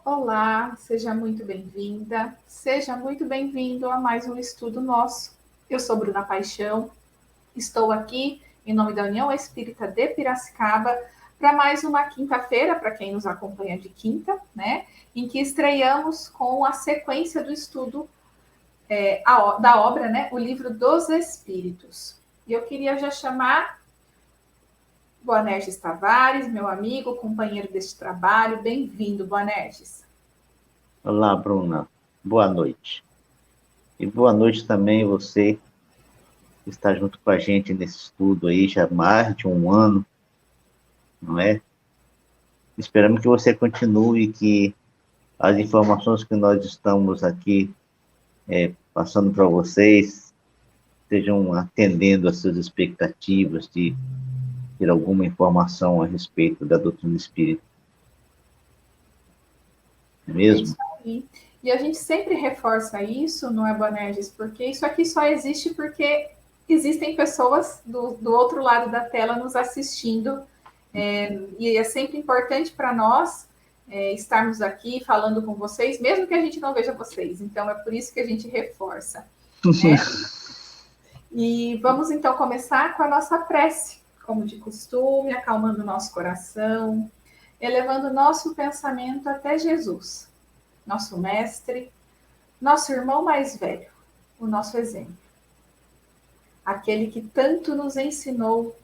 Olá, seja muito bem-vinda, seja muito bem-vindo a mais um estudo nosso. Eu sou Bruna Paixão, estou aqui em nome da União Espírita de Piracicaba para mais uma quinta-feira, para quem nos acompanha de quinta, né? Em que estreamos com a sequência do estudo da obra, né? O Livro dos Espíritos. E eu queria já chamar Boanerges Tavares, meu amigo, companheiro deste trabalho. Bem-vindo, Boanerges. Olá, Bruna. Boa noite. E boa noite também você que está junto com a gente nesse estudo aí já há mais de um ano, não é? Esperamos que você continue, que as informações que nós estamos aqui passando para vocês estejam atendendo às suas expectativas de ter alguma informação a respeito da doutrina espírita. Não é É mesmo? isso aí. E a gente sempre reforça isso, não é, Bonerges? Porque isso aqui só existe porque existem pessoas do outro lado da tela nos assistindo. E é sempre importante para nós estarmos aqui falando com vocês, mesmo que a gente não veja vocês. Então, é por isso que a gente reforça, né? E vamos, então, começar com a nossa prece, como de costume, acalmando o nosso coração, elevando o nosso pensamento até Jesus, nosso mestre, nosso irmão mais velho, o nosso exemplo. Aquele que tanto nos ensinou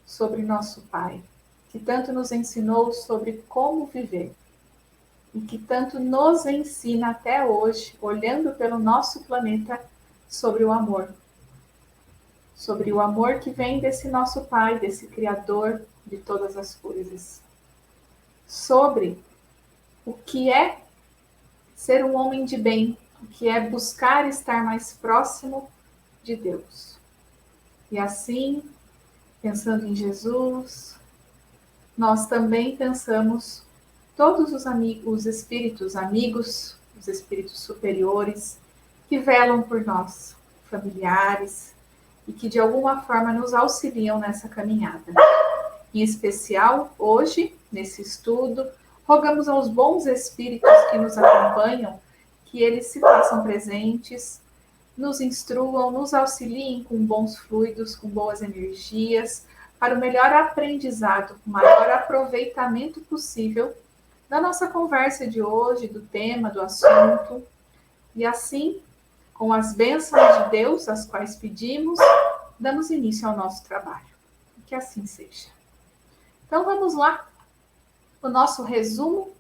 sobre nosso Pai, que tanto nos ensinou sobre como viver e que tanto nos ensina até hoje, olhando pelo nosso planeta, sobre o amor que vem desse nosso Pai, desse Criador de todas as coisas, sobre o que é ser um homem de bem, o que é buscar estar mais próximo de Deus. E assim, pensando em Jesus, nós também pensamos todos os amigos, os espíritos os espíritos superiores que velam por nós, familiares, e que de alguma forma nos auxiliam nessa caminhada. Em especial, hoje, nesse estudo, rogamos aos bons espíritos que nos acompanham que eles se façam presentes, nos instruam, nos auxiliem com bons fluidos, com boas energias, para o melhor aprendizado, o maior aproveitamento possível da nossa conversa de hoje, do tema, do assunto. E assim, com as bênçãos de Deus, as quais pedimos, damos início ao nosso trabalho. Que assim seja. Então vamos lá, o nosso resumo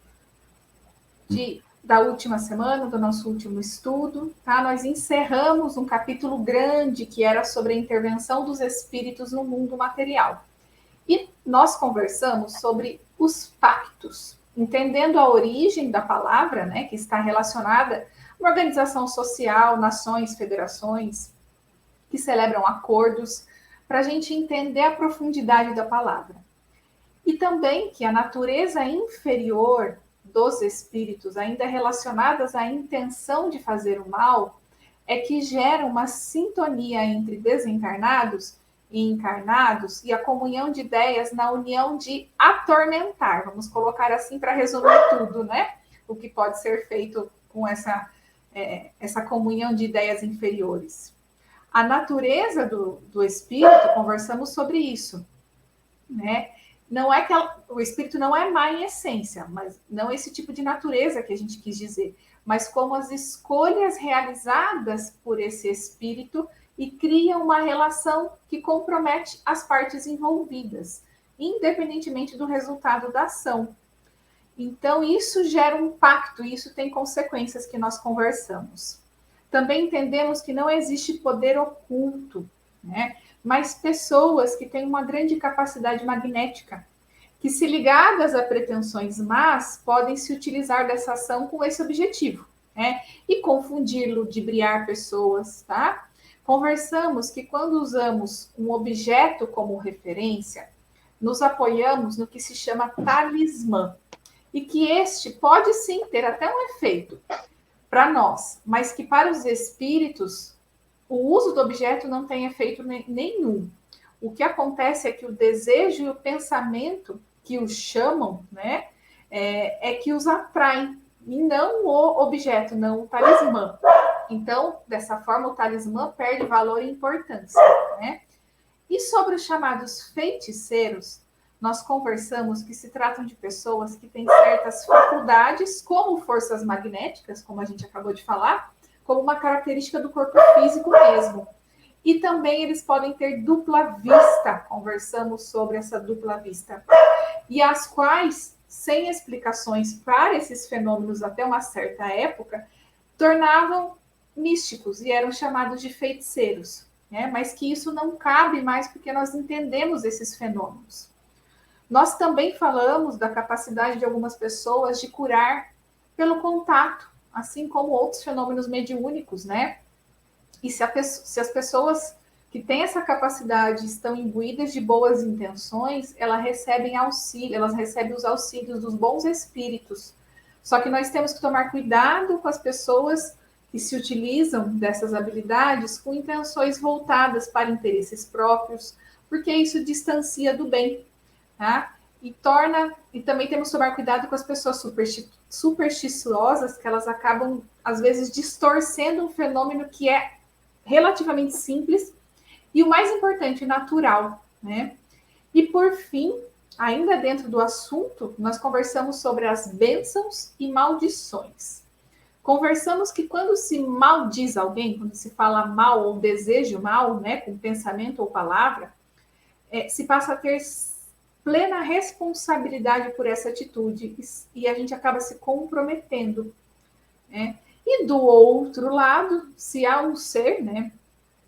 da última semana, do nosso último estudo, tá? Nós encerramos um capítulo grande que era sobre a intervenção dos espíritos no mundo material. E nós conversamos sobre os pactos, entendendo a origem da palavra, né, que está relacionada a uma organização social, nações, federações, que celebram acordos, para a gente entender a profundidade da palavra. E também que a natureza inferior dos espíritos, ainda relacionadas à intenção de fazer o mal, é que gera uma sintonia entre desencarnados e encarnados e a comunhão de ideias na união de atormentar. Vamos colocar assim para resumir tudo, né? O que pode ser feito com essa comunhão de ideias inferiores. A natureza do espírito, conversamos sobre isso, né? Não é que o espírito não é má em essência, mas não esse tipo de natureza que a gente quis dizer, mas como as escolhas realizadas por esse espírito e criam uma relação que compromete as partes envolvidas, independentemente do resultado da ação. Então, isso gera um pacto, e isso tem consequências que nós conversamos. Também entendemos que não existe poder oculto, né? Mas pessoas que têm uma grande capacidade magnética, que se ligadas a pretensões más, podem se utilizar dessa ação com esse objetivo, né? E confundir, ludibriar pessoas, tá? Conversamos que quando usamos um objeto como referência, nos apoiamos no que se chama talismã, e que este pode sim ter até um efeito para nós, mas que para os espíritos o uso do objeto não tem efeito nenhum. O que acontece é que o desejo e o pensamento que os chamam, né, é que os atraem. e não o objeto, não o talismã. Então, dessa forma, o talismã perde valor e importância, né? E sobre os chamados feiticeiros, nós conversamos que se tratam de pessoas que têm certas faculdades, como forças magnéticas, como a gente acabou de falar, como uma característica do corpo físico mesmo. E também eles podem ter dupla vista, conversamos sobre essa dupla vista, e as quais, sem explicações para esses fenômenos até uma certa época, tornavam místicos e eram chamados de feiticeiros, né? Mas que isso não cabe mais porque nós entendemos esses fenômenos. Nós também falamos da capacidade de algumas pessoas de curar pelo contato, assim como outros fenômenos mediúnicos, né? E se as pessoas que têm essa capacidade estão imbuídas de boas intenções, elas recebem auxílio, elas recebem os auxílios dos bons espíritos. Só que nós temos que tomar cuidado com as pessoas que se utilizam dessas habilidades com intenções voltadas para interesses próprios, porque isso distancia do bem, tá? E também temos que tomar cuidado com as pessoas supersticiosas, que elas acabam às vezes distorcendo um fenômeno que é relativamente simples e o mais importante, natural, né? E por fim, ainda dentro do assunto, nós conversamos sobre as bênçãos e maldições. Conversamos que quando se maldiz alguém, quando se fala mal ou deseja mal, né, com pensamento ou palavra, se passa a ter plena responsabilidade por essa atitude e a gente acaba se comprometendo, né? E do outro lado, se há um ser, né,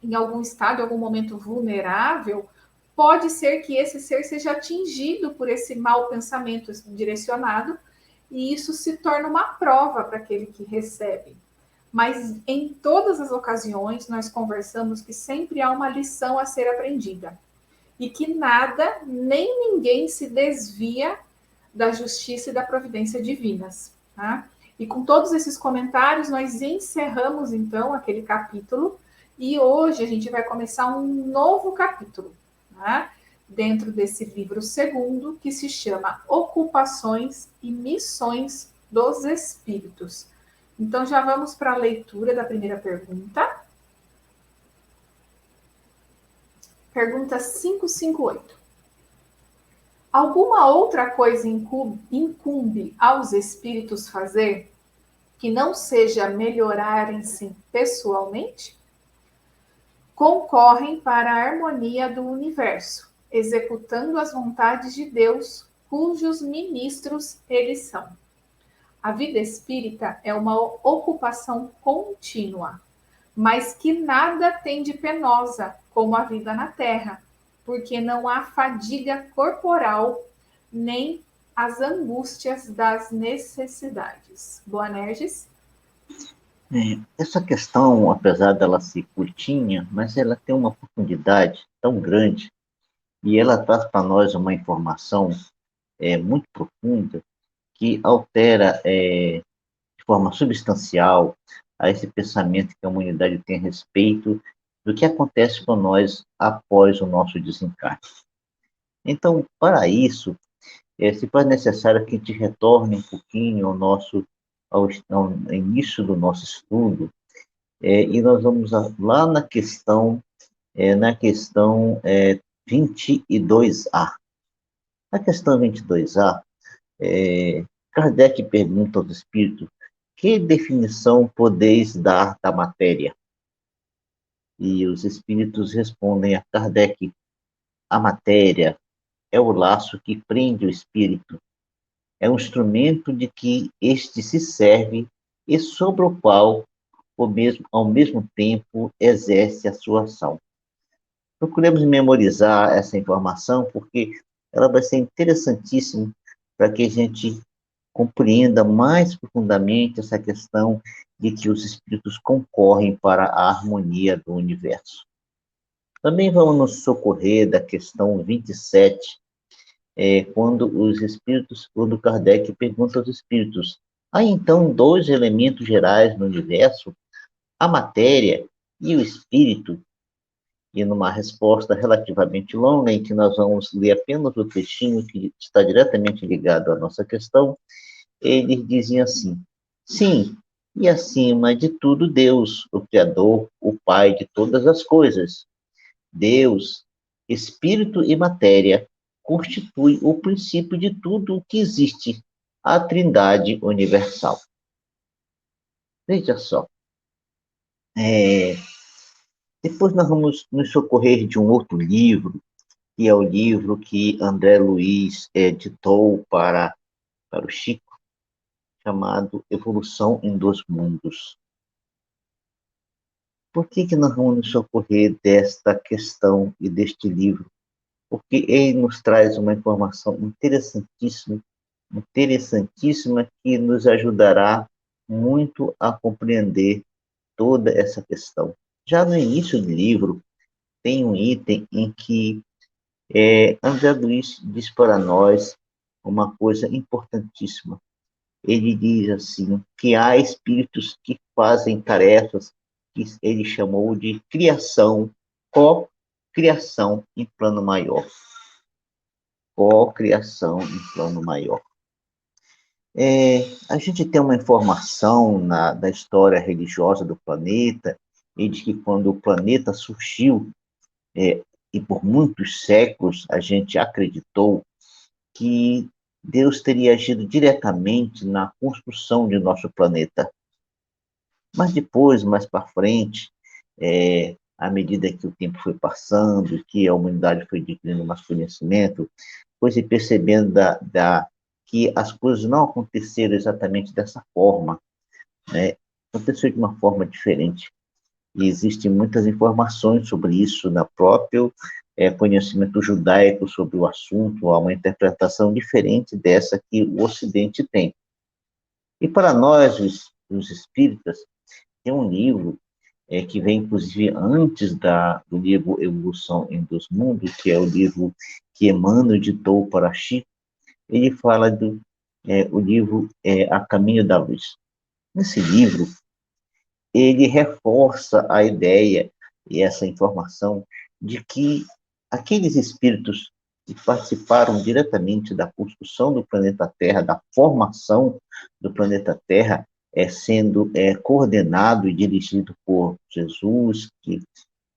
em algum estado, em algum momento vulnerável, pode ser que esse ser seja atingido por esse mau pensamento direcionado e isso se torna uma prova para aquele que recebe. Mas em todas as ocasiões nós conversamos que sempre há uma lição a ser aprendida e que nada nem ninguém se desvia da justiça e da providência divinas, tá? E com todos esses comentários nós encerramos então aquele capítulo e hoje a gente vai começar um novo capítulo, tá? Dentro desse livro segundo, que se chama Ocupações e Missões dos Espíritos. Então já vamos para a leitura da primeira pergunta. Pergunta 558. Alguma outra coisa incumbe aos espíritos fazer que não seja melhorarem-se pessoalmente? Concorrem para a harmonia do universo, executando as vontades de Deus, cujos ministros eles são. A vida espírita é uma ocupação contínua, mas que nada tem de penosa como a vida na Terra, porque não há fadiga corporal nem as angústias das necessidades. Boanerges? Essa questão, apesar dela ser curtinha, mas ela tem uma profundidade tão grande e ela traz para nós uma informação muito profunda que altera de forma substancial a esse pensamento que a humanidade tem a respeito do que acontece com nós após o nosso desencarne. Então, para isso, se faz necessário que a gente retorne um pouquinho ao início do nosso estudo, e nós vamos lá na questão 22A. Na questão 22A, Kardec pergunta aos espíritos: que definição podeis dar da matéria? E os espíritos respondem a Kardec: a matéria é o laço que prende o espírito, é um instrumento de que este se serve e sobre o qual, ao mesmo tempo, exerce a sua ação. Procuremos memorizar essa informação, porque ela vai ser interessantíssima para que a gente compreenda mais profundamente essa questão de que os espíritos concorrem para a harmonia do universo. Também vamos nos socorrer da questão 27, quando Kardec pergunta aos espíritos: há então dois elementos gerais no universo, a matéria e o espírito? E numa resposta relativamente longa, em que nós vamos ler apenas o trechinho que está diretamente ligado à nossa questão, eles dizem assim: Sim, e acima de tudo, Deus, o Criador, o Pai de todas as coisas. Deus, espírito e matéria, constitui o princípio de tudo o que existe, a Trindade universal. Veja só, é, depois nós vamos nos socorrer de um outro livro, que é o livro que André Luiz editou para o Chico, chamado Evolução em Dois Mundos. Por que nós vamos nos socorrer desta questão e deste livro? Porque ele nos traz uma informação interessantíssima, interessantíssima, que nos ajudará muito a compreender toda essa questão. Já no início do livro, tem um item em que André Luiz diz para nós uma coisa importantíssima. Ele diz assim, que há espíritos que fazem tarefas que ele chamou de criação, co-criação em plano maior. Co-criação em plano maior. A gente tem uma informação da história religiosa do planeta, e de que quando o planeta surgiu, e por muitos séculos a gente acreditou que Deus teria agido diretamente na construção de nosso planeta. Mas depois, mais para frente, à medida que o tempo foi passando, que a humanidade foi adquirindo mais conhecimento, foi se percebendo que as coisas não aconteceram exatamente dessa forma, né? Aconteceu de uma forma diferente. E existem muitas informações sobre isso na próprio conhecimento judaico sobre o assunto, há uma interpretação diferente dessa que o Ocidente tem. E para nós, os espíritas, tem um livro que vem, inclusive, antes do livro Evolução em Dois Mundos, que é o livro que Emmanuel editou para Chico. Ele fala o livro A Caminho da Luz. Nesse livro, ele reforça a ideia e essa informação de que aqueles espíritos que participaram diretamente da construção do planeta Terra, da formação do planeta Terra, sendo coordenado e dirigido por Jesus, que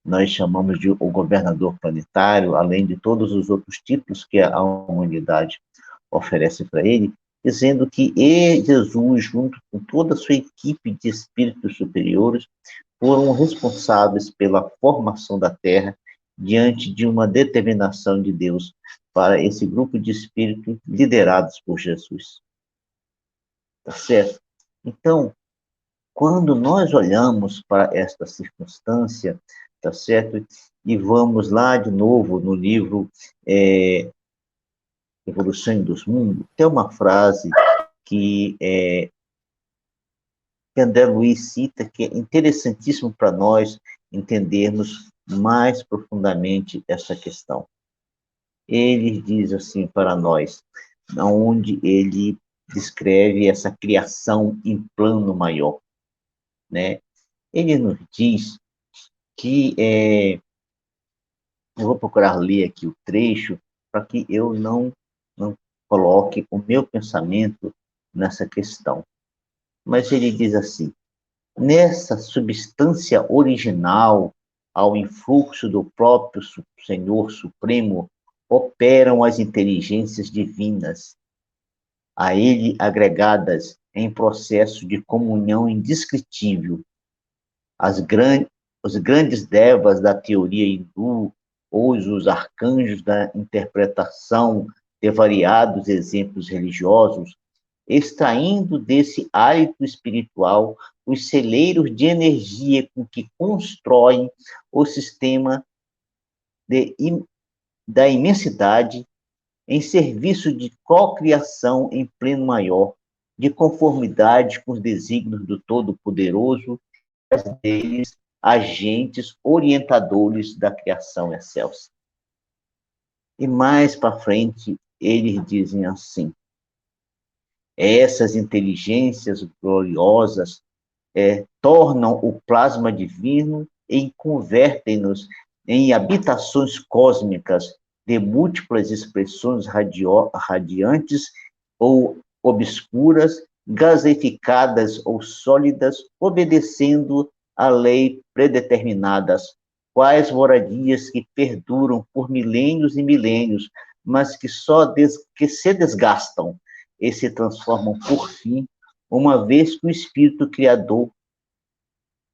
nós chamamos de o governador planetário, além de todos os outros títulos que a humanidade oferece para ele, dizendo que Jesus, junto com toda a sua equipe de espíritos superiores, foram responsáveis pela formação da Terra diante de uma determinação de Deus para esse grupo de espíritos liderados por Jesus. Tá certo? Então, quando nós olhamos para esta circunstância, tá certo? E vamos lá de novo no livro Evolução dos Mundos, tem uma frase que André Luiz cita, que é interessantíssimo para nós entendermos mais profundamente essa questão. Ele diz assim para nós, onde ele descreve essa criação em plano maior, né? Ele nos diz que, eu vou procurar ler aqui o trecho, para que eu não coloque o meu pensamento nessa questão. Mas ele diz assim, nessa substância original, ao influxo do próprio Senhor Supremo, operam as inteligências divinas, a ele agregadas em processo de comunhão indescritível. Os grandes devas da teoria hindu, ou os arcanjos da interpretação de variados exemplos religiosos, extraindo desse hálito espiritual os celeiros de energia com que constroem o sistema da imensidade em serviço de cocriação em pleno maior, de conformidade com os desígnios do Todo-Poderoso, deles agentes orientadores da criação excelsa. E mais para frente, eles dizem assim, essas inteligências gloriosas tornam o plasma divino e convertem-nos em habitações cósmicas de múltiplas expressões radiantes ou obscuras gaseificadas ou sólidas, obedecendo a lei predeterminadas, quais moradias que perduram por milênios e milênios, mas que se desgastam e se transformam por fim, uma vez que o Espírito Criador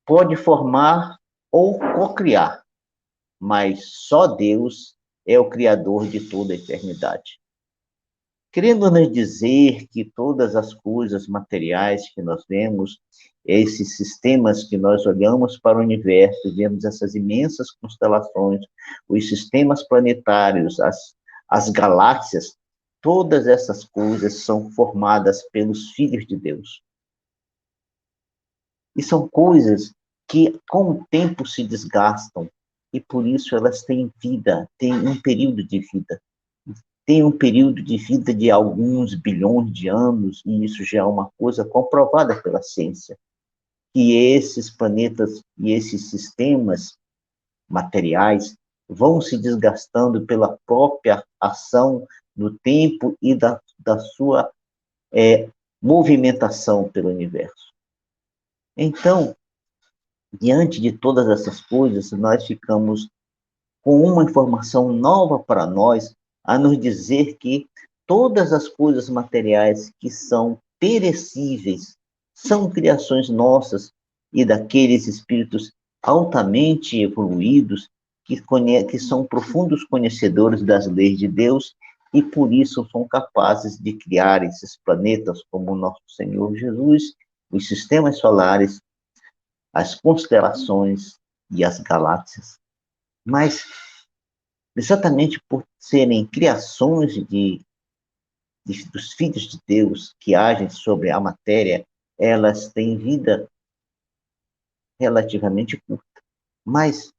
pode formar ou cocriar, mas só Deus é o Criador de toda a eternidade. Querendo nos dizer que todas as coisas materiais que nós vemos, esses sistemas que nós olhamos para o universo, vemos essas imensas constelações, os sistemas planetários, as galáxias, todas essas coisas são formadas pelos filhos de Deus. E são coisas que, com o tempo, se desgastam, e por isso elas têm vida, têm um período de vida. Tem um período de vida de alguns bilhões de anos, e isso já é uma coisa comprovada pela ciência, que esses planetas e esses sistemas materiais vão se desgastando pela própria ação do tempo e da sua movimentação pelo universo. Então, diante de todas essas coisas, nós ficamos com uma informação nova para nós, a nos dizer que todas as coisas materiais que são perecíveis são criações nossas e daqueles espíritos altamente evoluídos que são profundos conhecedores das leis de Deus e por isso são capazes de criar esses planetas como o nosso Senhor Jesus, os sistemas solares, as constelações e as galáxias. Mas, exatamente por serem criações dos filhos de Deus que agem sobre a matéria, elas têm vida relativamente curta. Mas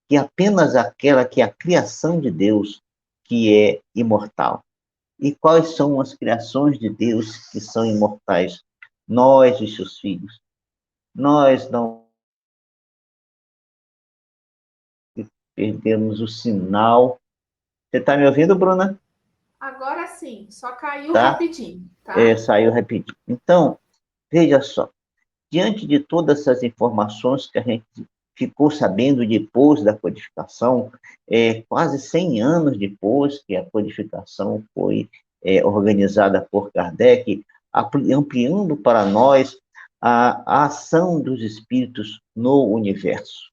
que apenas aquela que é a criação de Deus que é imortal. E quais são as criações de Deus que são imortais? Nós, os seus filhos. Nós não perdemos o sinal. Você está me ouvindo, Bruna? Agora sim, só caiu Tá? rapidinho, tá? Saiu rapidinho. Então, veja só, diante de todas essas informações que a gente ficou sabendo depois da codificação, quase 100 anos depois que a codificação foi organizada por Kardec, ampliando para nós a ação dos espíritos no universo.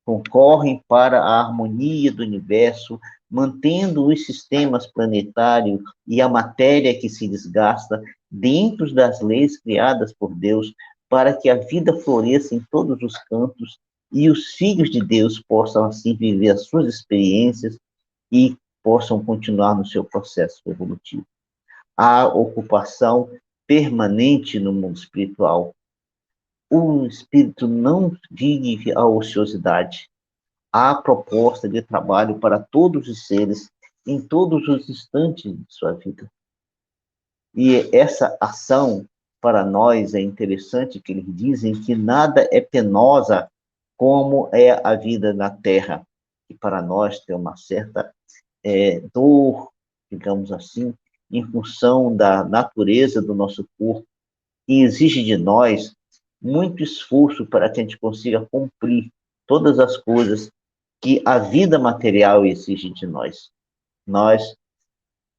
Concorrem para a harmonia do universo, mantendo os sistemas planetários e a matéria que se desgasta dentro das leis criadas por Deus, para que a vida floresça em todos os cantos e os filhos de Deus possam assim viver as suas experiências e possam continuar no seu processo evolutivo. A ocupação permanente no mundo espiritual. O espírito não vive a ociosidade. Há proposta de trabalho para todos os seres em todos os instantes de sua vida. E essa ação, para nós, é interessante que eles dizem que nada é penosa como é a vida na Terra. E para nós tem uma certa dor, digamos assim, em função da natureza do nosso corpo, que exige de nós muito esforço para que a gente consiga cumprir todas as coisas que a vida material exige de nós. Nós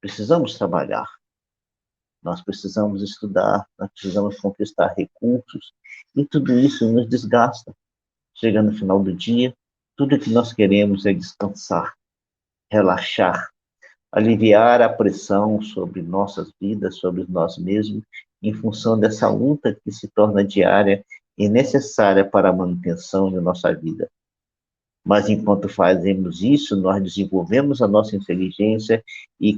precisamos trabalhar, nós precisamos estudar, nós precisamos conquistar recursos, e tudo isso nos desgasta. Chega no final do dia, tudo que nós queremos é descansar, relaxar, aliviar a pressão sobre nossas vidas, sobre nós mesmos, em função dessa luta que se torna diária e necessária para a manutenção de nossa vida. Mas enquanto fazemos isso, nós desenvolvemos a nossa inteligência e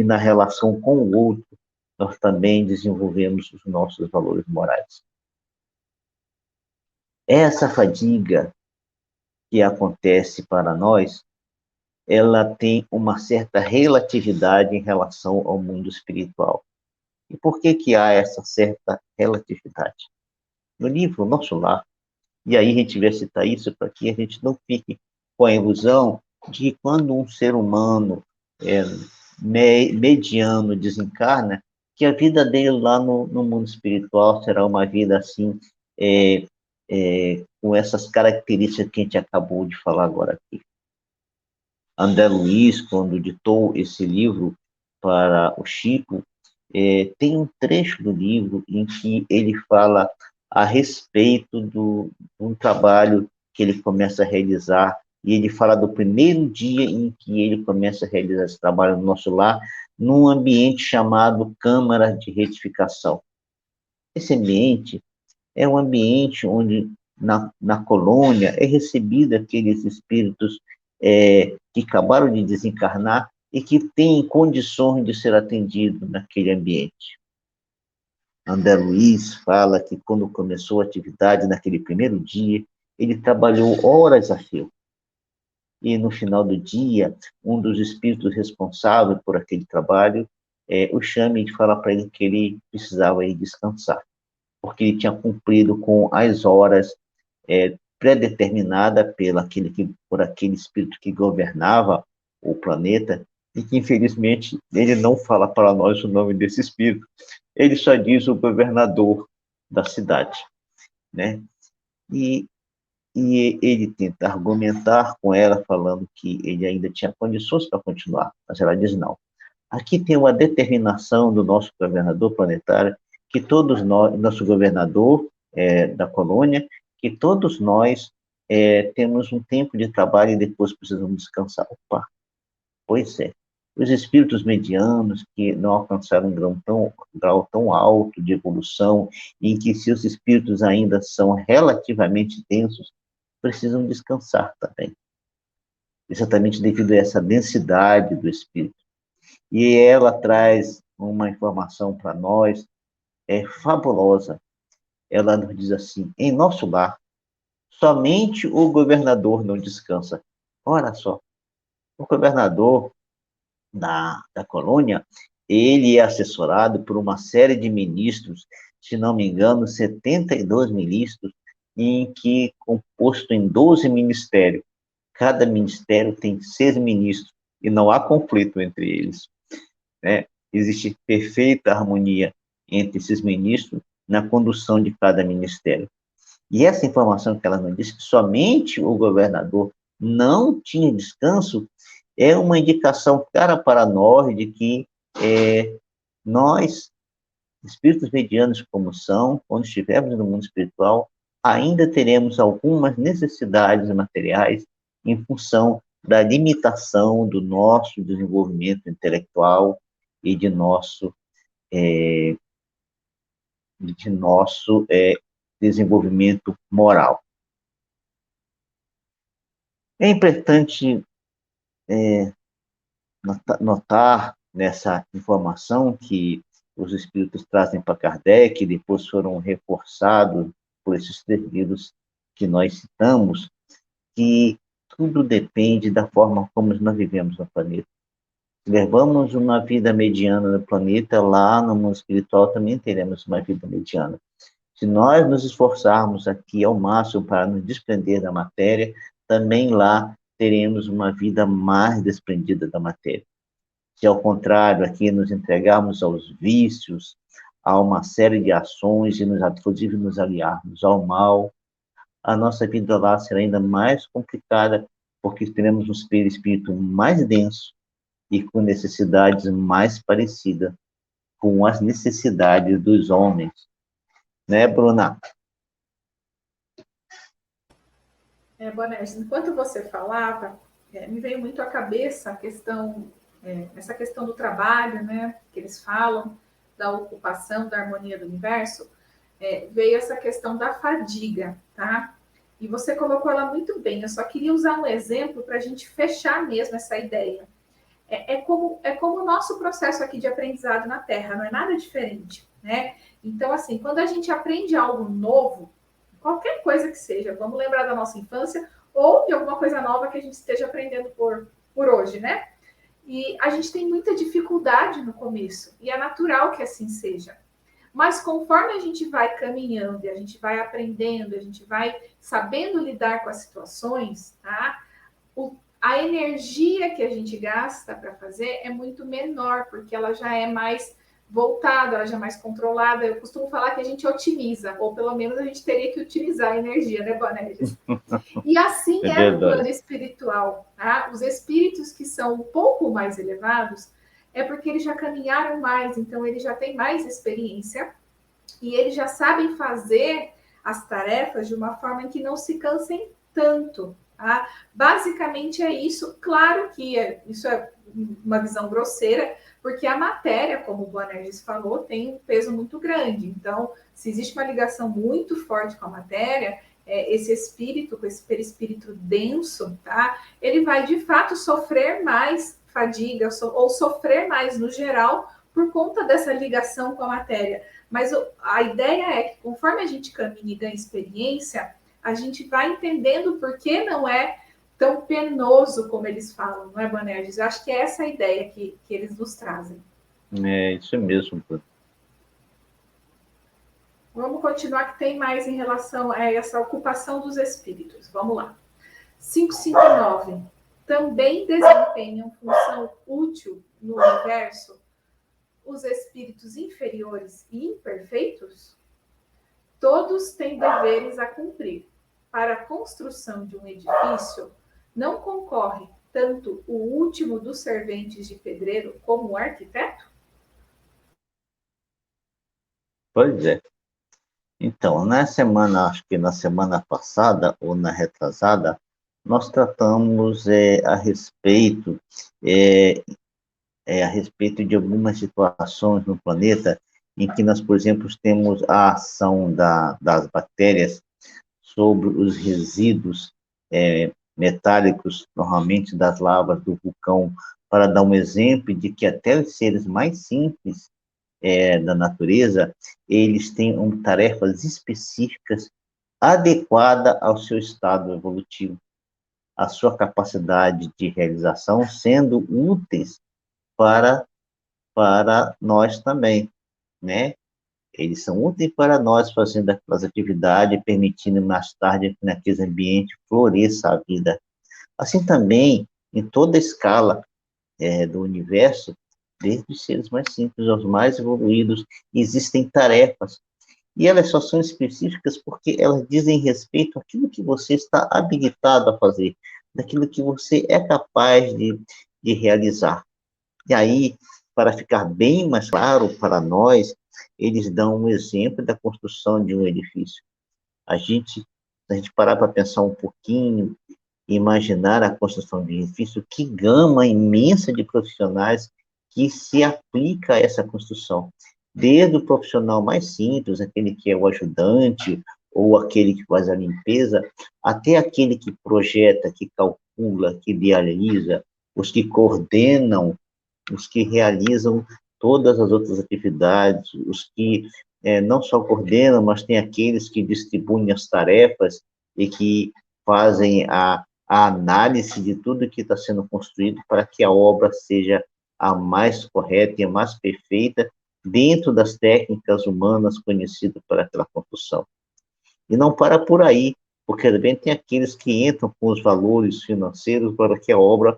na relação com o outro, nós também desenvolvemos os nossos valores morais. Essa fadiga que acontece para nós, ela tem uma certa relatividade em relação ao mundo espiritual. E por que há essa certa relatividade? No livro Nosso Lar, e aí a gente vai citar isso para que a gente não fique com a ilusão de que quando um ser humano mediano desencarna, que a vida dele lá no mundo espiritual será uma vida assim, é, com essas características que a gente acabou de falar agora aqui. André Luiz, quando ditou esse livro para o Chico, tem um trecho do livro em que ele fala a respeito de um trabalho que ele começa a realizar, e ele fala do primeiro dia em que ele começa a realizar esse trabalho no nosso lar, num ambiente chamado Câmara de Retificação. Esse ambiente é um ambiente onde, na colônia, é recebido aqueles espíritos que acabaram de desencarnar e que têm condições de ser atendidos naquele ambiente. André Luiz fala que quando começou a atividade naquele primeiro dia, ele trabalhou horas a fio. E no final do dia, um dos espíritos responsáveis por aquele trabalho o chama e fala para ele que ele precisava ir descansar, porque ele tinha cumprido com as horas pré-determinada por aquele espírito que governava o planeta, e que, infelizmente, ele não fala para nós o nome desse espírito, ele só diz o governador da cidade, né? E, e ele tenta argumentar com ela, falando que ele ainda tinha condições para continuar, mas ela diz não. Aqui tem uma determinação do nosso governador planetário, que todos nós, nosso governador da colônia, que todos nós temos um tempo de trabalho e depois precisamos descansar. Opa, pois é. Os espíritos medianos que não alcançaram um grau tão alto de evolução, em que seus espíritos ainda são relativamente densos, precisam descansar também. Exatamente devido a essa densidade do espírito. E ela traz uma informação para nós, fabulosa. Ela nos diz assim: em nosso lar, somente o governador não descansa. Olha só, o governador da colônia, ele é assessorado por uma série de ministros, se não me engano, 72 ministros, em que composto em 12 ministérios. Cada ministério tem 6 ministros, e não há conflito entre eles. Né? Existe perfeita harmonia entre esses ministros na condução de cada ministério. E essa informação que ela nos disse, que somente o governador não tinha descanso, é uma indicação clara para nós de que nós, espíritos medianos como são, quando estivermos no mundo espiritual, ainda teremos algumas necessidades materiais em função da limitação do nosso desenvolvimento intelectual e de nosso desenvolvimento moral. É importante notar nessa informação que os espíritos trazem para Kardec, e depois foram reforçados por esses 3 livros que nós citamos, que tudo depende da forma como nós vivemos no planeta. Se levamos uma vida mediana no planeta, lá no mundo espiritual também teremos uma vida mediana. Se nós nos esforçarmos aqui ao máximo para nos desprender da matéria, também lá teremos uma vida mais desprendida da matéria. Se, ao contrário, aqui nos entregarmos aos vícios, a uma série de ações, e inclusive nos aliarmos ao mal, a nossa vida lá será ainda mais complicada, porque teremos um espírito mais denso e com necessidades mais parecidas com as necessidades dos homens. Né, Bruna? Bonés, enquanto você falava, me veio muito à cabeça a questão, essa questão do trabalho, né, que eles falam, da ocupação, da harmonia do universo, veio essa questão da fadiga, tá? E você colocou ela muito bem. Eu só queria usar um exemplo para a gente fechar mesmo essa ideia. É como o nosso processo aqui de aprendizado na Terra, não é nada diferente, né? Então, assim, quando a gente aprende algo novo, qualquer coisa que seja, vamos lembrar da nossa infância ou de alguma coisa nova que a gente esteja aprendendo por hoje, né? E a gente tem muita dificuldade no começo, e é natural que assim seja. Mas conforme a gente vai caminhando, a gente vai aprendendo, a gente vai sabendo lidar com as situações, tá? A energia que a gente gasta para fazer é muito menor, porque ela já é mais voltada, ela já é mais controlada. Eu costumo falar que a gente otimiza, ou pelo menos a gente teria que utilizar a energia, né, Boanerges? E assim é no plano espiritual. Tá? Os espíritos que são um pouco mais elevados é porque eles já caminharam mais, então eles já têm mais experiência e eles já sabem fazer as tarefas de uma forma em que não se cansem tanto. Tá? Basicamente é isso. Claro que isso é uma visão grosseira, porque a matéria, como o Boanerges falou, tem um peso muito grande. Então, se existe uma ligação muito forte com a matéria, esse espírito, com esse perispírito denso, tá? Ele vai de fato sofrer mais fadiga ou sofrer mais no geral por conta dessa ligação com a matéria. Mas a ideia é que conforme a gente caminha e ganha experiência, a gente vai entendendo por que não é tão penoso como eles falam, não é, Boanerges? Eu acho que é essa a ideia que eles nos trazem. É isso mesmo. Vamos continuar que tem mais em relação a essa ocupação dos espíritos. Vamos lá. 559. Também desempenham função útil no universo os espíritos inferiores e imperfeitos? Todos têm deveres a cumprir. Para a construção de um edifício, não concorre tanto o último dos serventes de pedreiro como o arquiteto? Pois é. Então, acho que na semana passada ou na retrasada, nós tratamos a respeito de algumas situações no planeta em que nós, por exemplo, temos a ação das bactérias sobre os resíduos metálicos, normalmente das lavas do vulcão, para dar um exemplo de que até os seres mais simples da natureza, eles têm tarefas específicas adequadas ao seu estado evolutivo, à sua capacidade de realização, sendo úteis para, para nós também, né? Eles são úteis para nós fazendo aquelas atividades, permitindo mais tarde que naqueles ambientes floresça a vida. Assim também, em toda a escala do universo, desde os seres mais simples aos mais evoluídos, existem tarefas. E elas só são específicas porque elas dizem respeito àquilo que você está habilitado a fazer, daquilo que você é capaz de realizar. E aí, para ficar bem mais claro para nós, eles dão um exemplo da construção de um edifício. Se a gente parar para pensar um pouquinho, imaginar a construção de um edifício, que gama imensa de profissionais que se aplica a essa construção. Desde o profissional mais simples, aquele que é o ajudante, ou aquele que faz a limpeza, até aquele que projeta, que calcula, que idealiza, os que coordenam, os que realizam todas as outras atividades, os que não só coordenam, mas tem aqueles que distribuem as tarefas e que fazem a análise de tudo que está sendo construído para que a obra seja a mais correta e a mais perfeita dentro das técnicas humanas conhecidas para aquela construção. E não para por aí, porque também tem aqueles que entram com os valores financeiros para que a obra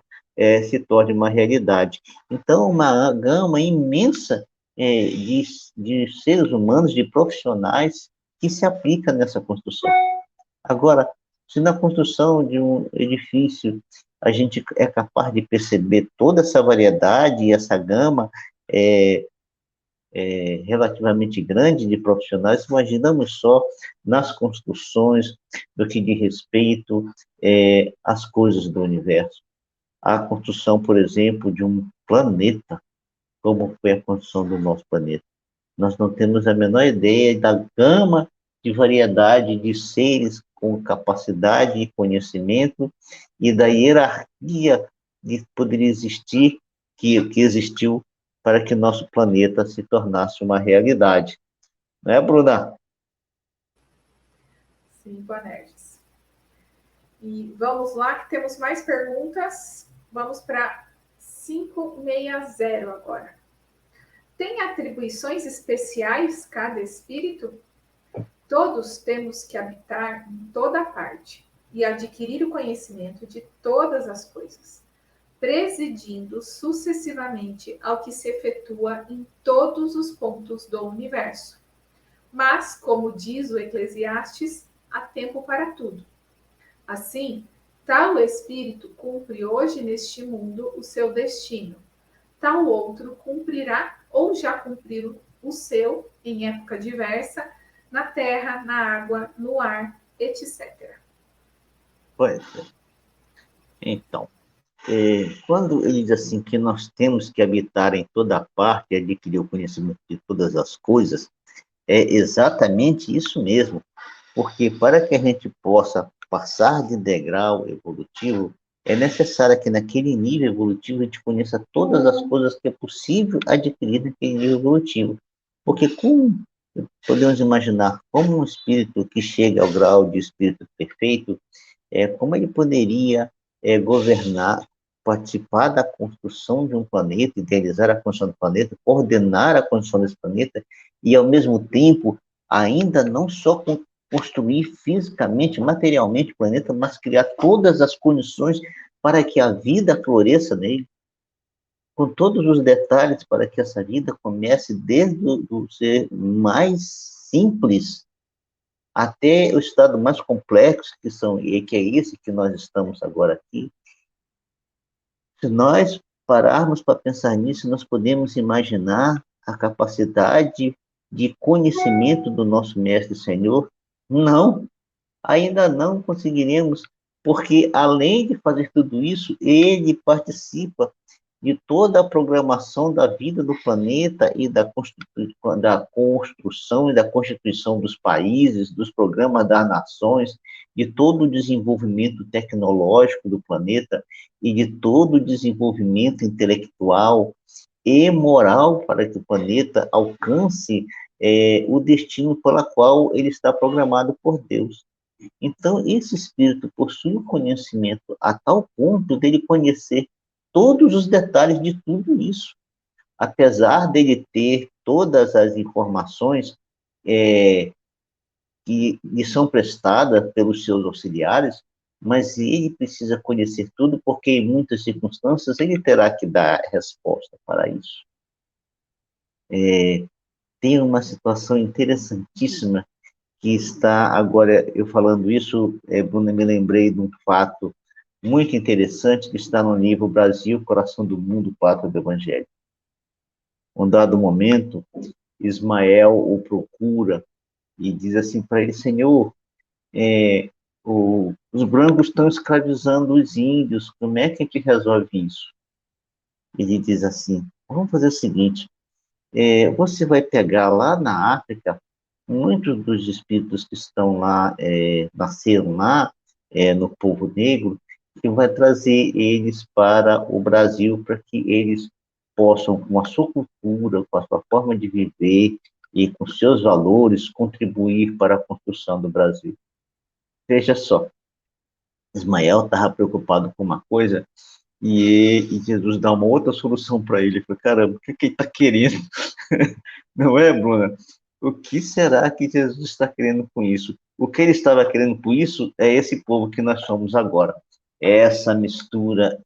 se torne uma realidade. Então, uma gama imensa de seres humanos, de profissionais que se aplica nessa construção. Agora, se na construção de um edifício a gente é capaz de perceber toda essa variedade e essa gama relativamente grande de profissionais, imaginamos só nas construções do que diz respeito às coisas do universo. A construção, por exemplo, de um planeta, como foi a construção do nosso planeta. Nós não temos a menor ideia da gama de variedade de seres com capacidade e conhecimento e da hierarquia que poderia existir, que existiu para que nosso planeta se tornasse uma realidade. Não é, Bruna? Sim, Boanerges. E vamos lá, que temos mais perguntas. Vamos para 560 agora. Tem atribuições especiais cada espírito? Todos temos que habitar em toda parte e adquirir o conhecimento de todas as coisas. presidindo sucessivamente ao que se efetua em todos os pontos do universo. Mas, como diz o Eclesiastes, há tempo para tudo. Assim, tal espírito cumpre hoje neste mundo o seu destino, tal outro cumprirá ou já cumpriu o seu em época diversa, na terra, na água, no ar, etc. Pois é. Então, quando ele diz assim que nós temos que habitar em toda parte e adquirir o conhecimento de todas as coisas, é exatamente isso mesmo. Porque para que a gente possa passar de degrau evolutivo, é necessário que naquele nível evolutivo a gente conheça todas as coisas que é possível adquirir naquele nível evolutivo. Porque como podemos imaginar como um espírito que chega ao grau de espírito perfeito, como ele poderia governar, participar da construção de um planeta, idealizar a construção do planeta, coordenar a construção desse planeta e, ao mesmo tempo, ainda não só construir fisicamente, materialmente o planeta, mas criar todas as condições para que a vida floresça nele, com todos os detalhes para que essa vida comece desde o ser mais simples até o estado mais complexo, que é esse que nós estamos agora aqui. Se nós pararmos para pensar nisso, nós podemos imaginar a capacidade de conhecimento do nosso Mestre Senhor? Não, ainda não conseguiremos, porque além de fazer tudo isso, ele participa de toda a programação da vida do planeta e da construção e da constituição dos países, dos programas das nações, de todo o desenvolvimento tecnológico do planeta e de todo o desenvolvimento intelectual e moral para que o planeta alcance o destino pela qual ele está programado por Deus. Então, esse espírito possui o conhecimento a tal ponto dele conhecer todos os detalhes de tudo isso. Apesar dele ter todas as informações que lhe são prestadas pelos seus auxiliares, mas ele precisa conhecer tudo, porque em muitas circunstâncias ele terá que dar resposta para isso. Tem uma situação interessantíssima que está agora, eu falando isso, Bruna, me lembrei de um fato muito interessante que está no livro Brasil, Coração do Mundo, Pátria do Evangelho. Um dado momento, Ismael o procura e diz assim para ele: Senhor, os brancos estão escravizando os índios, como é que a gente resolve isso? Ele diz assim: vamos fazer o seguinte, você vai pegar lá na África, muitos dos espíritos que estão lá, nasceram lá, no povo negro, e vai trazer eles para o Brasil para que eles possam, com a sua cultura, com a sua forma de viver e com seus valores, contribuir para a construção do Brasil. Veja só, Ismael estava preocupado com uma coisa e Jesus dá uma outra solução para ele. Ele falou: caramba, o que ele está querendo? Não é, Bruna? O que será que Jesus está querendo com isso? O que ele estava querendo com isso é esse povo que nós somos agora. Essa mistura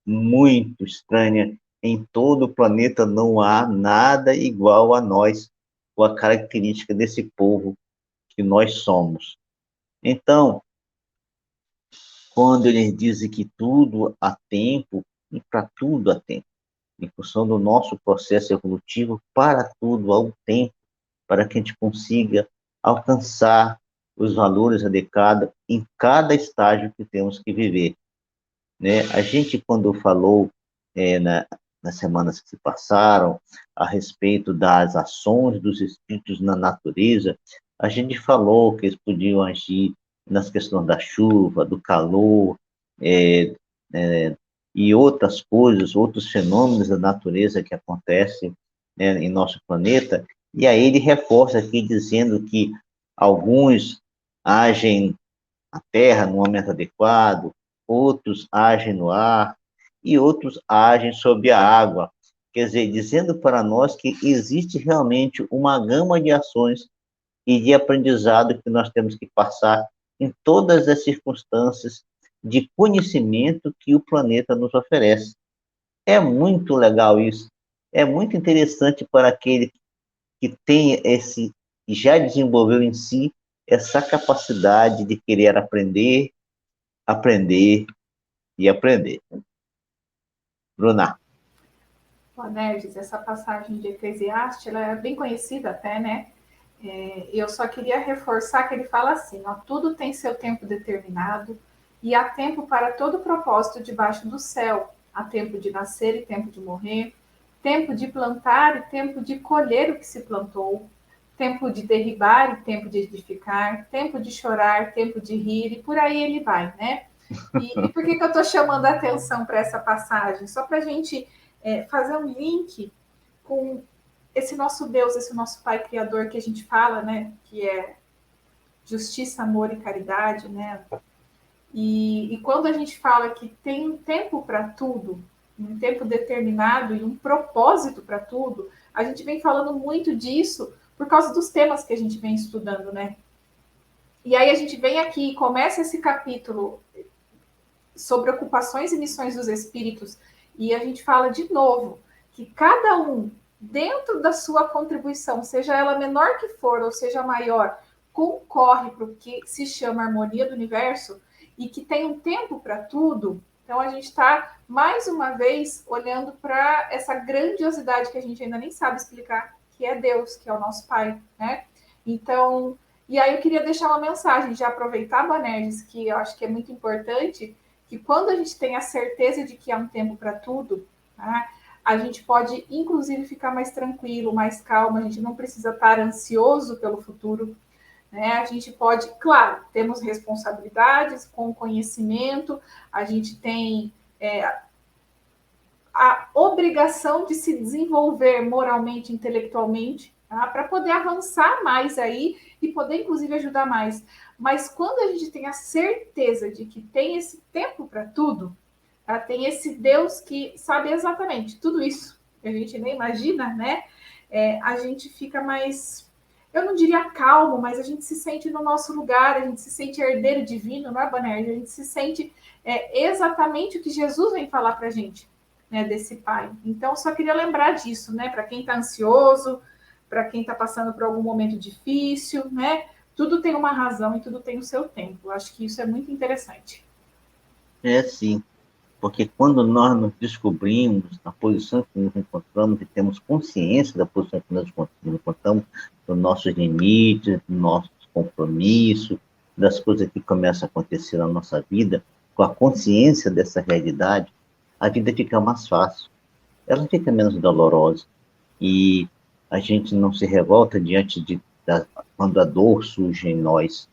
muito estranha. Em todo o planeta não há nada igual a nós, com a característica desse povo que nós somos. Então, quando eles dizem que tudo há tempo, e para tudo há tempo, em função do nosso processo evolutivo, para tudo há um tempo, para que a gente consiga alcançar os valores adequados em cada estágio que temos que viver. Né? A gente, quando falou nas semanas que se passaram a respeito das ações dos espíritos na natureza, a gente falou que eles podiam agir nas questões da chuva, do calor, e outras coisas, outros fenômenos da natureza que acontecem, né, em nosso planeta. E aí ele reforça aqui dizendo que alguns agem na terra no momento adequado, outros agem no ar e outros agem sobre a água. Quer dizer, dizendo para nós que existe realmente uma gama de ações e de aprendizado que nós temos que passar em todas as circunstâncias de conhecimento que o planeta nos oferece. É muito legal isso. É muito interessante para aquele que tem esse, já desenvolveu em si essa capacidade de querer aprender, aprender e aprender. Bruna. Boanerges, essa passagem de Eclesiastes, ela é bem conhecida até, né? Eu só queria reforçar que ele fala assim, ó, tudo tem seu tempo determinado e há tempo para todo propósito debaixo do céu. Há tempo de nascer e tempo de morrer, tempo de plantar e tempo de colher o que se plantou, tempo de derribar e tempo de edificar, tempo de chorar, tempo de rir, e por aí ele vai, né? E por que eu estou chamando a atenção para essa passagem? Só para a gente fazer um link com esse nosso Deus, esse nosso Pai Criador que a gente fala, né? Que é justiça, amor e caridade, né? E quando a gente fala que tem um tempo para tudo, um tempo determinado e um propósito para tudo, a gente vem falando muito disso por causa dos temas que a gente vem estudando, né? E aí a gente vem aqui e começa esse capítulo sobre ocupações e missões dos espíritos, e a gente fala de novo que cada um, dentro da sua contribuição, seja ela menor que for ou seja maior, concorre para o que se chama harmonia do universo e que tem um tempo para tudo. Então a gente está mais uma vez olhando para essa grandiosidade que a gente ainda nem sabe explicar, que é Deus, que é o nosso Pai, né? Então, e aí eu queria deixar uma mensagem, já aproveitar, Banerjes, que eu acho que é muito importante, que quando a gente tem a certeza de que há um tempo para tudo, tá? A gente pode, inclusive, ficar mais tranquilo, mais calmo, a gente não precisa estar ansioso pelo futuro, né? A gente pode, claro, temos responsabilidades com conhecimento, a gente tem a obrigação de se desenvolver moralmente, intelectualmente, tá? Para poder avançar mais aí e poder, inclusive, ajudar mais. Mas quando a gente tem a certeza de que tem esse tempo para tudo, tá? Tem esse Deus que sabe exatamente tudo isso, que a gente nem imagina, né? A gente fica mais, eu não diria calmo, mas a gente se sente no nosso lugar, a gente se sente herdeiro divino, não é, Boner? A gente se sente exatamente o que Jesus vem falar para a gente, né, desse Pai. Então, só queria lembrar disso, né? Para quem está ansioso, para quem está passando por algum momento difícil, né? Tudo tem uma razão e tudo tem o seu tempo. Eu acho que isso é muito interessante. É sim, porque quando nós nos descobrimos na posição que nos encontramos e temos consciência da posição que nós nos encontramos, dos nossos limites, dos nossos compromissos, das coisas que começam a acontecer na nossa vida, com a consciência dessa realidade, a vida fica mais fácil, ela fica menos dolorosa e a gente não se revolta diante quando a dor surge em nós,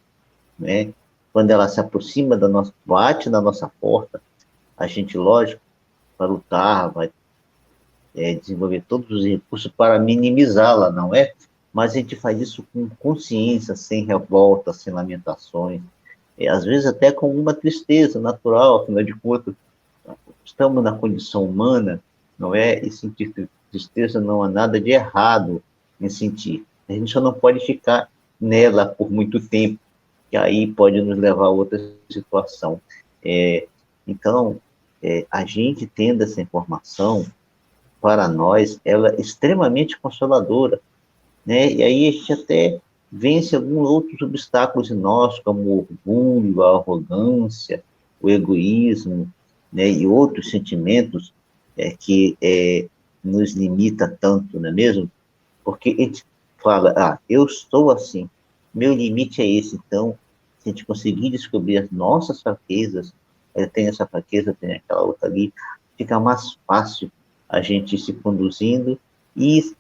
né? Quando ela se aproxima da nossa, bate na nossa porta, a gente, lógico, vai lutar, vai desenvolver todos os recursos para minimizá-la, não é? Mas a gente faz isso com consciência, sem revolta, sem lamentações, às vezes até com uma tristeza natural, afinal de contas, estamos na condição humana, não é? E sentir tristeza não há nada de errado em sentir. A gente só não pode ficar nela por muito tempo, que aí pode nos levar a outra situação. Então, a gente tendo essa informação, para nós, ela é extremamente consoladora, né? E aí a gente até vence alguns outros obstáculos em nós, como o orgulho, a arrogância, o egoísmo, né? E outros sentimentos que nos limita tanto, não é mesmo? Porque a gente fala, eu estou assim, meu limite é esse. Então, se a gente conseguir descobrir as nossas fraquezas, tem essa fraqueza, tem aquela outra ali, fica mais fácil a gente se conduzindo e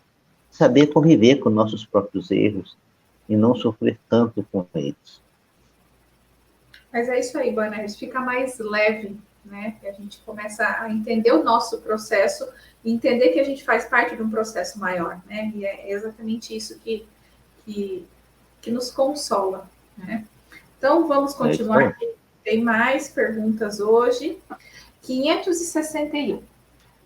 saber conviver com nossos próprios erros e não sofrer tanto com eles. Mas é isso aí, Boanerges, fica mais leve, né? A gente começa a entender o nosso processo e entender que a gente faz parte de um processo maior, né? E é exatamente isso que nos consola, né? Então, vamos continuar. Tem mais perguntas hoje. 561.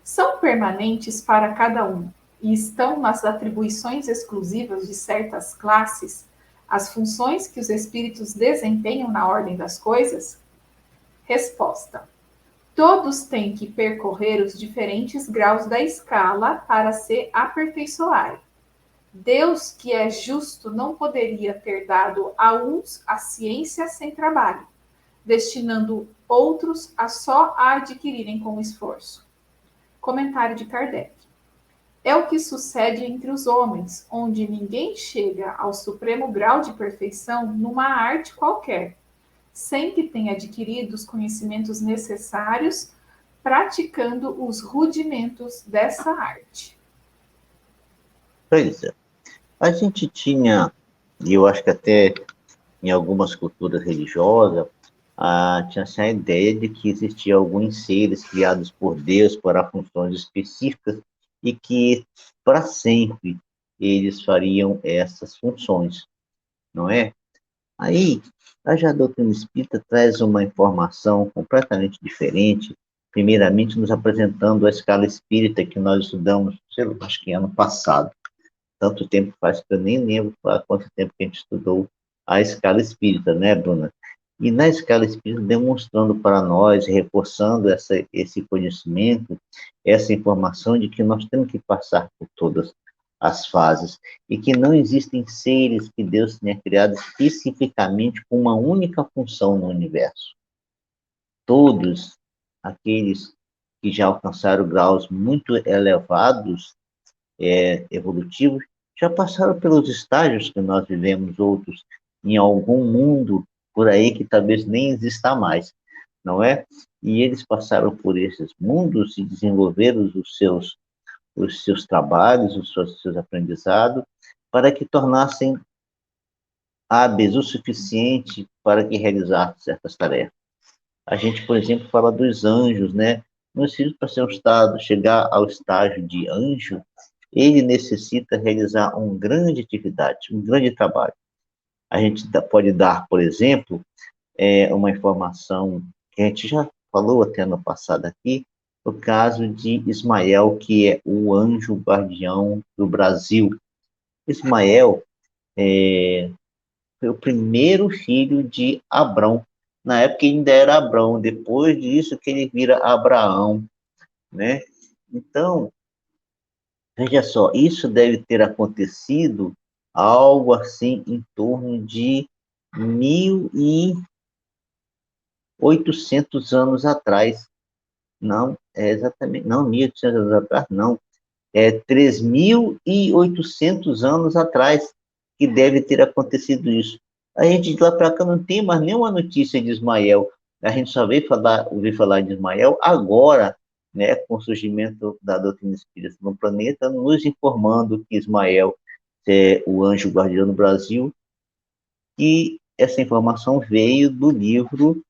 São permanentes para cada um e estão nas atribuições exclusivas de certas classes as funções que os espíritos desempenham na ordem das coisas? Resposta: todos têm que percorrer os diferentes graus da escala para se aperfeiçoarem. Deus, que é justo, não poderia ter dado a uns a ciência sem trabalho, destinando outros a só a adquirirem com esforço. Comentário de Kardec. É o que sucede entre os homens, onde ninguém chega ao supremo grau de perfeição numa arte qualquer, sem que tenha adquirido os conhecimentos necessários, praticando os rudimentos dessa arte. Pois é. A gente tinha, e eu acho que até em algumas culturas religiosas, tinha essa ideia de que existiam alguns seres criados por Deus para funções específicas e que, para sempre, eles fariam essas funções, não é? Aí, a doutrina espírita traz uma informação completamente diferente, primeiramente nos apresentando a escala espírita que nós estudamos, sei lá, acho que ano passado. Tanto tempo faz que eu nem lembro há quanto tempo que a gente estudou a escala espírita, né, Bruna? E na escala espírita, demonstrando para nós, reforçando esse conhecimento, essa informação de que nós temos que passar por todas as fases e que não existem seres que Deus tenha criado especificamente com uma única função no universo. Todos aqueles que já alcançaram graus muito elevados, evolutivos, já passaram pelos estágios que nós vivemos, outros em algum mundo por aí que talvez nem exista mais, não é? E eles passaram por esses mundos e desenvolveram os seus trabalhos, seus aprendizados, para que tornassem hábeis o suficiente para que realizassem certas tarefas. A gente, por exemplo, fala dos anjos, né? Um espírito, para ser um estado, chegar ao estágio de anjo, ele necessita realizar uma grande atividade, um grande trabalho. A gente pode dar, por exemplo, uma informação que a gente já falou até no passado aqui, o caso de Ismael, que é o anjo guardião do Brasil. Ismael foi o primeiro filho de Abrão. Na época ainda era Abrão, depois disso que ele vira Abraão, né? Então, veja só, isso deve ter acontecido algo assim em torno de 1.800 anos atrás. Não, exatamente, não, 1.800 anos atrás, não. 3.800 anos atrás que deve ter acontecido isso. A gente de lá para cá não tem mais nenhuma notícia de Ismael. A gente só ouviu falar de Ismael agora, né, com o surgimento da doutrina espírita no planeta, nos informando que Ismael é o anjo guardião do Brasil, e essa informação veio do livro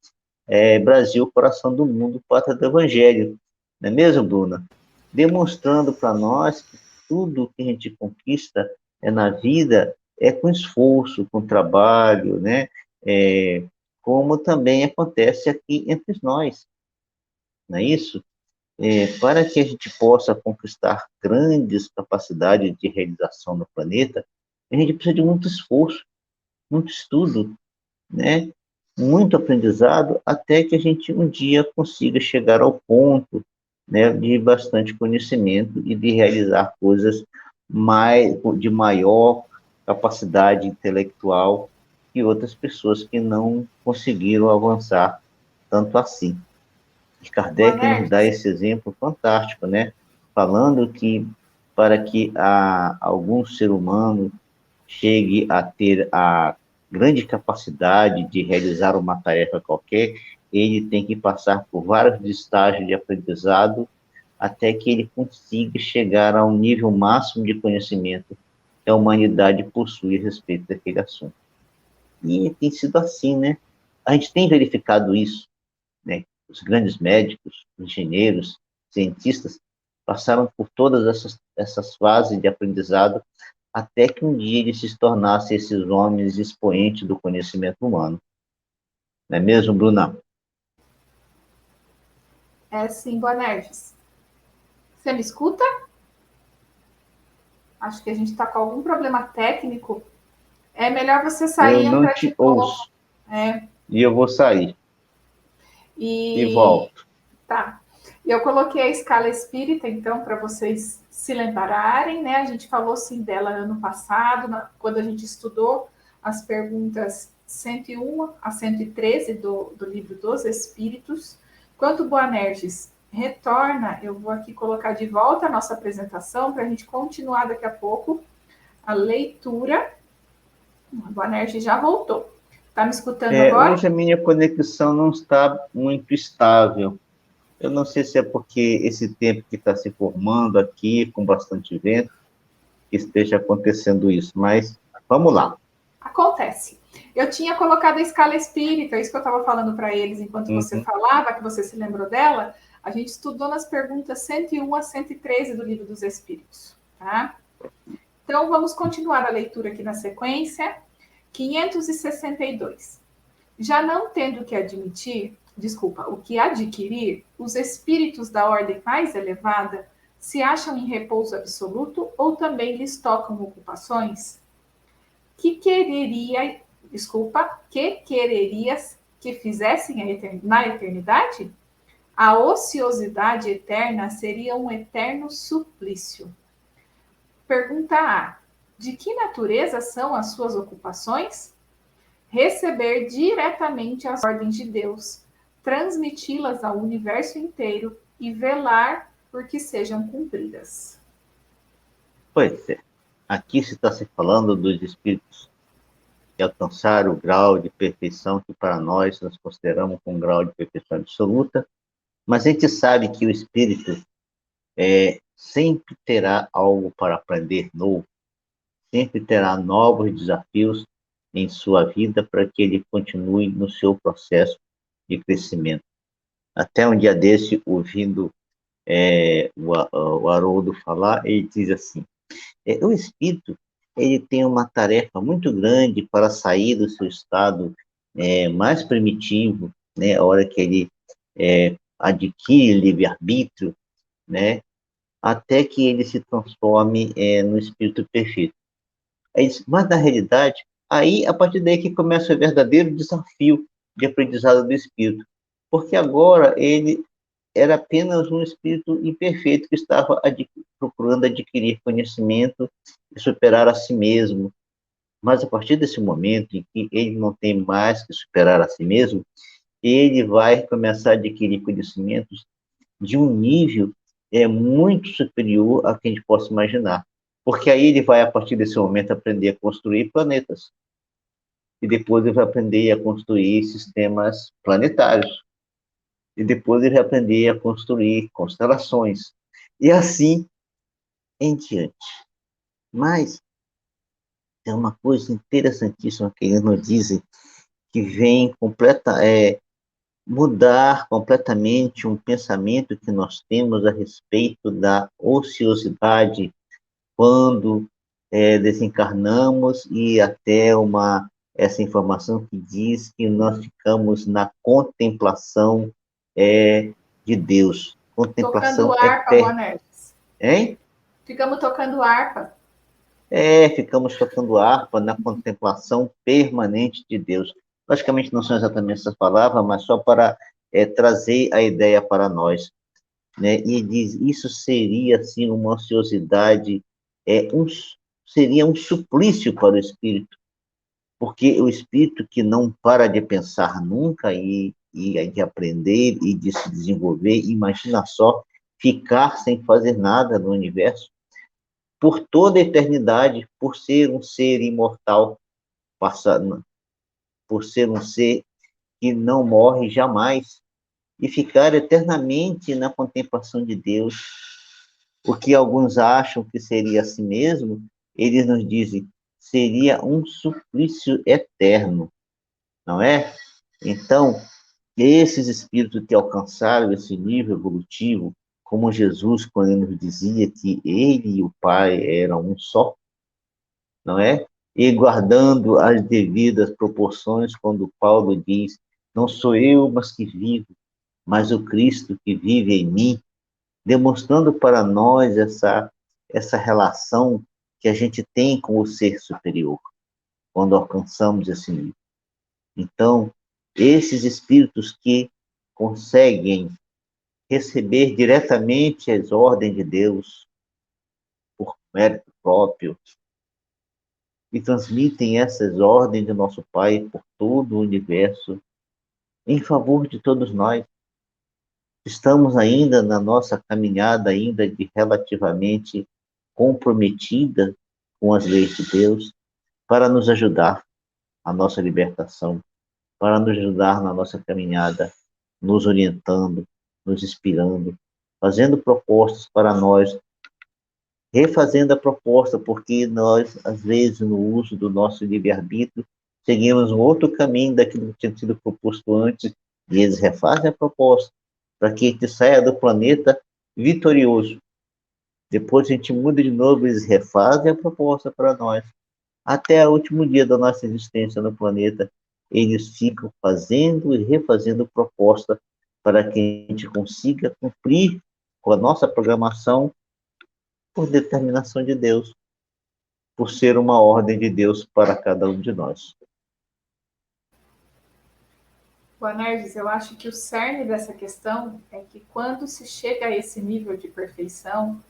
Brasil, Coração do Mundo, Pátria do Evangelho. Não é mesmo, Bruna? Demonstrando para nós que tudo que a gente conquista na vida é com esforço, com trabalho, né? Como também acontece aqui entre nós, não é isso? Para que a gente possa conquistar grandes capacidades de realização no planeta, a gente precisa de muito esforço, muito estudo, né? Muito aprendizado, até que a gente um dia consiga chegar ao ponto, né, de bastante conhecimento e de realizar coisas de maior capacidade intelectual que outras pessoas que não conseguiram avançar tanto assim. E Kardec nos dá esse exemplo fantástico, né? Falando que para que algum ser humano chegue a ter a grande capacidade de realizar uma tarefa qualquer, ele tem que passar por vários estágios de aprendizado até que ele consiga chegar ao nível máximo de conhecimento que a humanidade possui a respeito daquele assunto. E tem sido assim, né? A gente tem verificado isso, né? Os grandes médicos, engenheiros, cientistas passaram por todas essas fases de aprendizado até que um dia eles se tornassem esses homens expoentes do conhecimento humano. Não é mesmo, Bruna? É sim, Boanerges. Você me escuta? Acho que a gente está com algum problema técnico. É melhor você sair. Eu não te ouço. E eu vou sair. E volto. Tá. Eu coloquei a escala espírita, então, para vocês se lembrarem, né? A gente falou sim dela ano passado, quando a gente estudou as perguntas 101 a 113 do livro dos Espíritos. Quando Boanerges retorna, eu vou aqui colocar de volta a nossa apresentação para a gente continuar daqui a pouco a leitura. O Boanerges já voltou. Está me escutando agora? Hoje a minha conexão não está muito estável. Eu não sei se é porque esse tempo que está se formando aqui, com bastante vento, que esteja acontecendo isso, mas vamos lá. Acontece. Eu tinha colocado a escala espírita, isso que eu estava falando para eles enquanto você falava, que você se lembrou dela. A gente estudou nas perguntas 101 a 113 do Livro dos Espíritos. Tá? Então, vamos continuar a leitura aqui na sequência. 562. Já não tendo o que adquirir, os espíritos da ordem mais elevada se acham em repouso absoluto ou também lhes tocam ocupações? Que quererias que fizessem na eternidade? A ociosidade eterna seria um eterno suplício. Pergunta A. De que natureza são as suas ocupações? Receber diretamente as ordens de Deus, transmiti-las ao universo inteiro e velar por que sejam cumpridas. Pois é. Aqui se está se falando dos espíritos que alcançaram o grau de perfeição que para nós consideramos um grau de perfeição absoluta, mas a gente sabe que o espírito sempre terá algo para aprender novo, sempre terá novos desafios em sua vida para que ele continue no seu processo de crescimento. Até um dia desse, ouvindo o Haroldo falar, ele diz assim, o espírito ele tem uma tarefa muito grande para sair do seu estado mais primitivo, né, a hora que ele adquire livre-arbítrio, né, até que ele se transforme no espírito perfeito. Mas, na realidade, aí, a partir daí que começa o verdadeiro desafio de aprendizado do espírito, porque agora ele era apenas um espírito imperfeito que estava procurando adquirir conhecimento e superar a si mesmo. Mas a partir desse momento em que ele não tem mais que superar a si mesmo, ele vai começar a adquirir conhecimentos de um nível muito superior a que a gente possa imaginar. Porque aí ele vai, a partir desse momento, aprender a construir planetas. E depois ele vai aprender a construir sistemas planetários. E depois ele vai aprender a construir constelações. E assim em diante. Mas tem uma coisa interessantíssima que eles nos dizem, que vem mudar completamente um pensamento que nós temos a respeito da ociosidade quando desencarnamos, e até essa informação que diz que nós ficamos na contemplação de Deus. Contemplação tocando harpa, eterna. Boanerges. Hein? Ficamos tocando harpa. Ficamos tocando harpa na contemplação permanente de Deus. Logicamente não são exatamente essas palavras, mas só para trazer a ideia para nós. Né? E diz, isso seria, assim, uma ociosidade, seria um suplício para o espírito, porque o espírito que não para de pensar nunca e de aprender e de se desenvolver, imagina só, ficar sem fazer nada no universo, por toda a eternidade, por ser um ser imortal, por ser um ser que não morre jamais, e ficar eternamente na contemplação de Deus. O que alguns acham que seria assim mesmo, eles nos dizem, seria um suplício eterno, não é? Então, esses espíritos que alcançaram esse nível evolutivo, como Jesus, quando ele nos dizia que ele e o Pai eram um só, não é? E guardando as devidas proporções, quando Paulo diz, não sou eu, mas que vivo, mas o Cristo que vive em mim, demonstrando para nós essa relação que a gente tem com o ser superior, quando alcançamos esse nível. Então, esses espíritos que conseguem receber diretamente as ordens de Deus por mérito próprio e transmitem essas ordens de nosso Pai por todo o universo em favor de todos nós. Estamos ainda na nossa caminhada ainda de relativamente comprometida com as leis de Deus para nos ajudar a nossa libertação, para nos ajudar na nossa caminhada, nos orientando, nos inspirando, fazendo propostas para nós, refazendo a proposta, porque nós, às vezes, no uso do nosso livre-arbítrio, seguimos um outro caminho daquilo que tinha sido proposto antes, e eles refazem a proposta, para que a gente saia do planeta vitorioso. Depois a gente muda de novo, eles refazem a proposta para nós. Até o último dia da nossa existência no planeta, eles ficam fazendo e refazendo proposta para que a gente consiga cumprir com a nossa programação por determinação de Deus, por ser uma ordem de Deus para cada um de nós. Boanerges, eu acho que o cerne dessa questão é que quando se chega a esse nível de perfeição,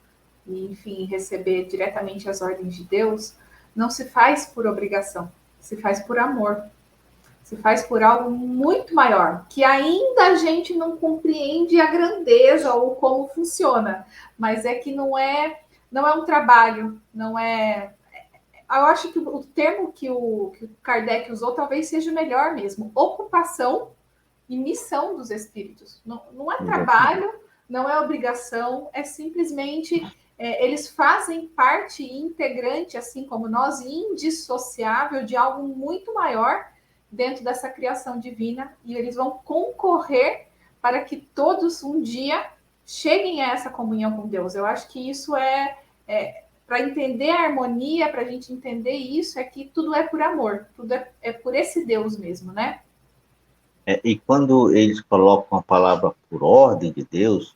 e, enfim, receber diretamente as ordens de Deus, não se faz por obrigação, se faz por amor, se faz por algo muito maior, que ainda a gente não compreende a grandeza ou como funciona, mas é que não é um trabalho, não é. Eu acho que o termo que o Kardec usou talvez seja o melhor mesmo: ocupação e missão dos espíritos. Não é trabalho, não é obrigação, é simplesmente eles fazem parte integrante, assim como nós, indissociável de algo muito maior dentro dessa criação divina, e eles vão concorrer para que todos um dia cheguem a essa comunhão com Deus. Eu acho que isso para entender a harmonia, para a gente entender isso, é que tudo é por amor, tudo é por esse Deus mesmo, né? E quando eles colocam a palavra por ordem de Deus,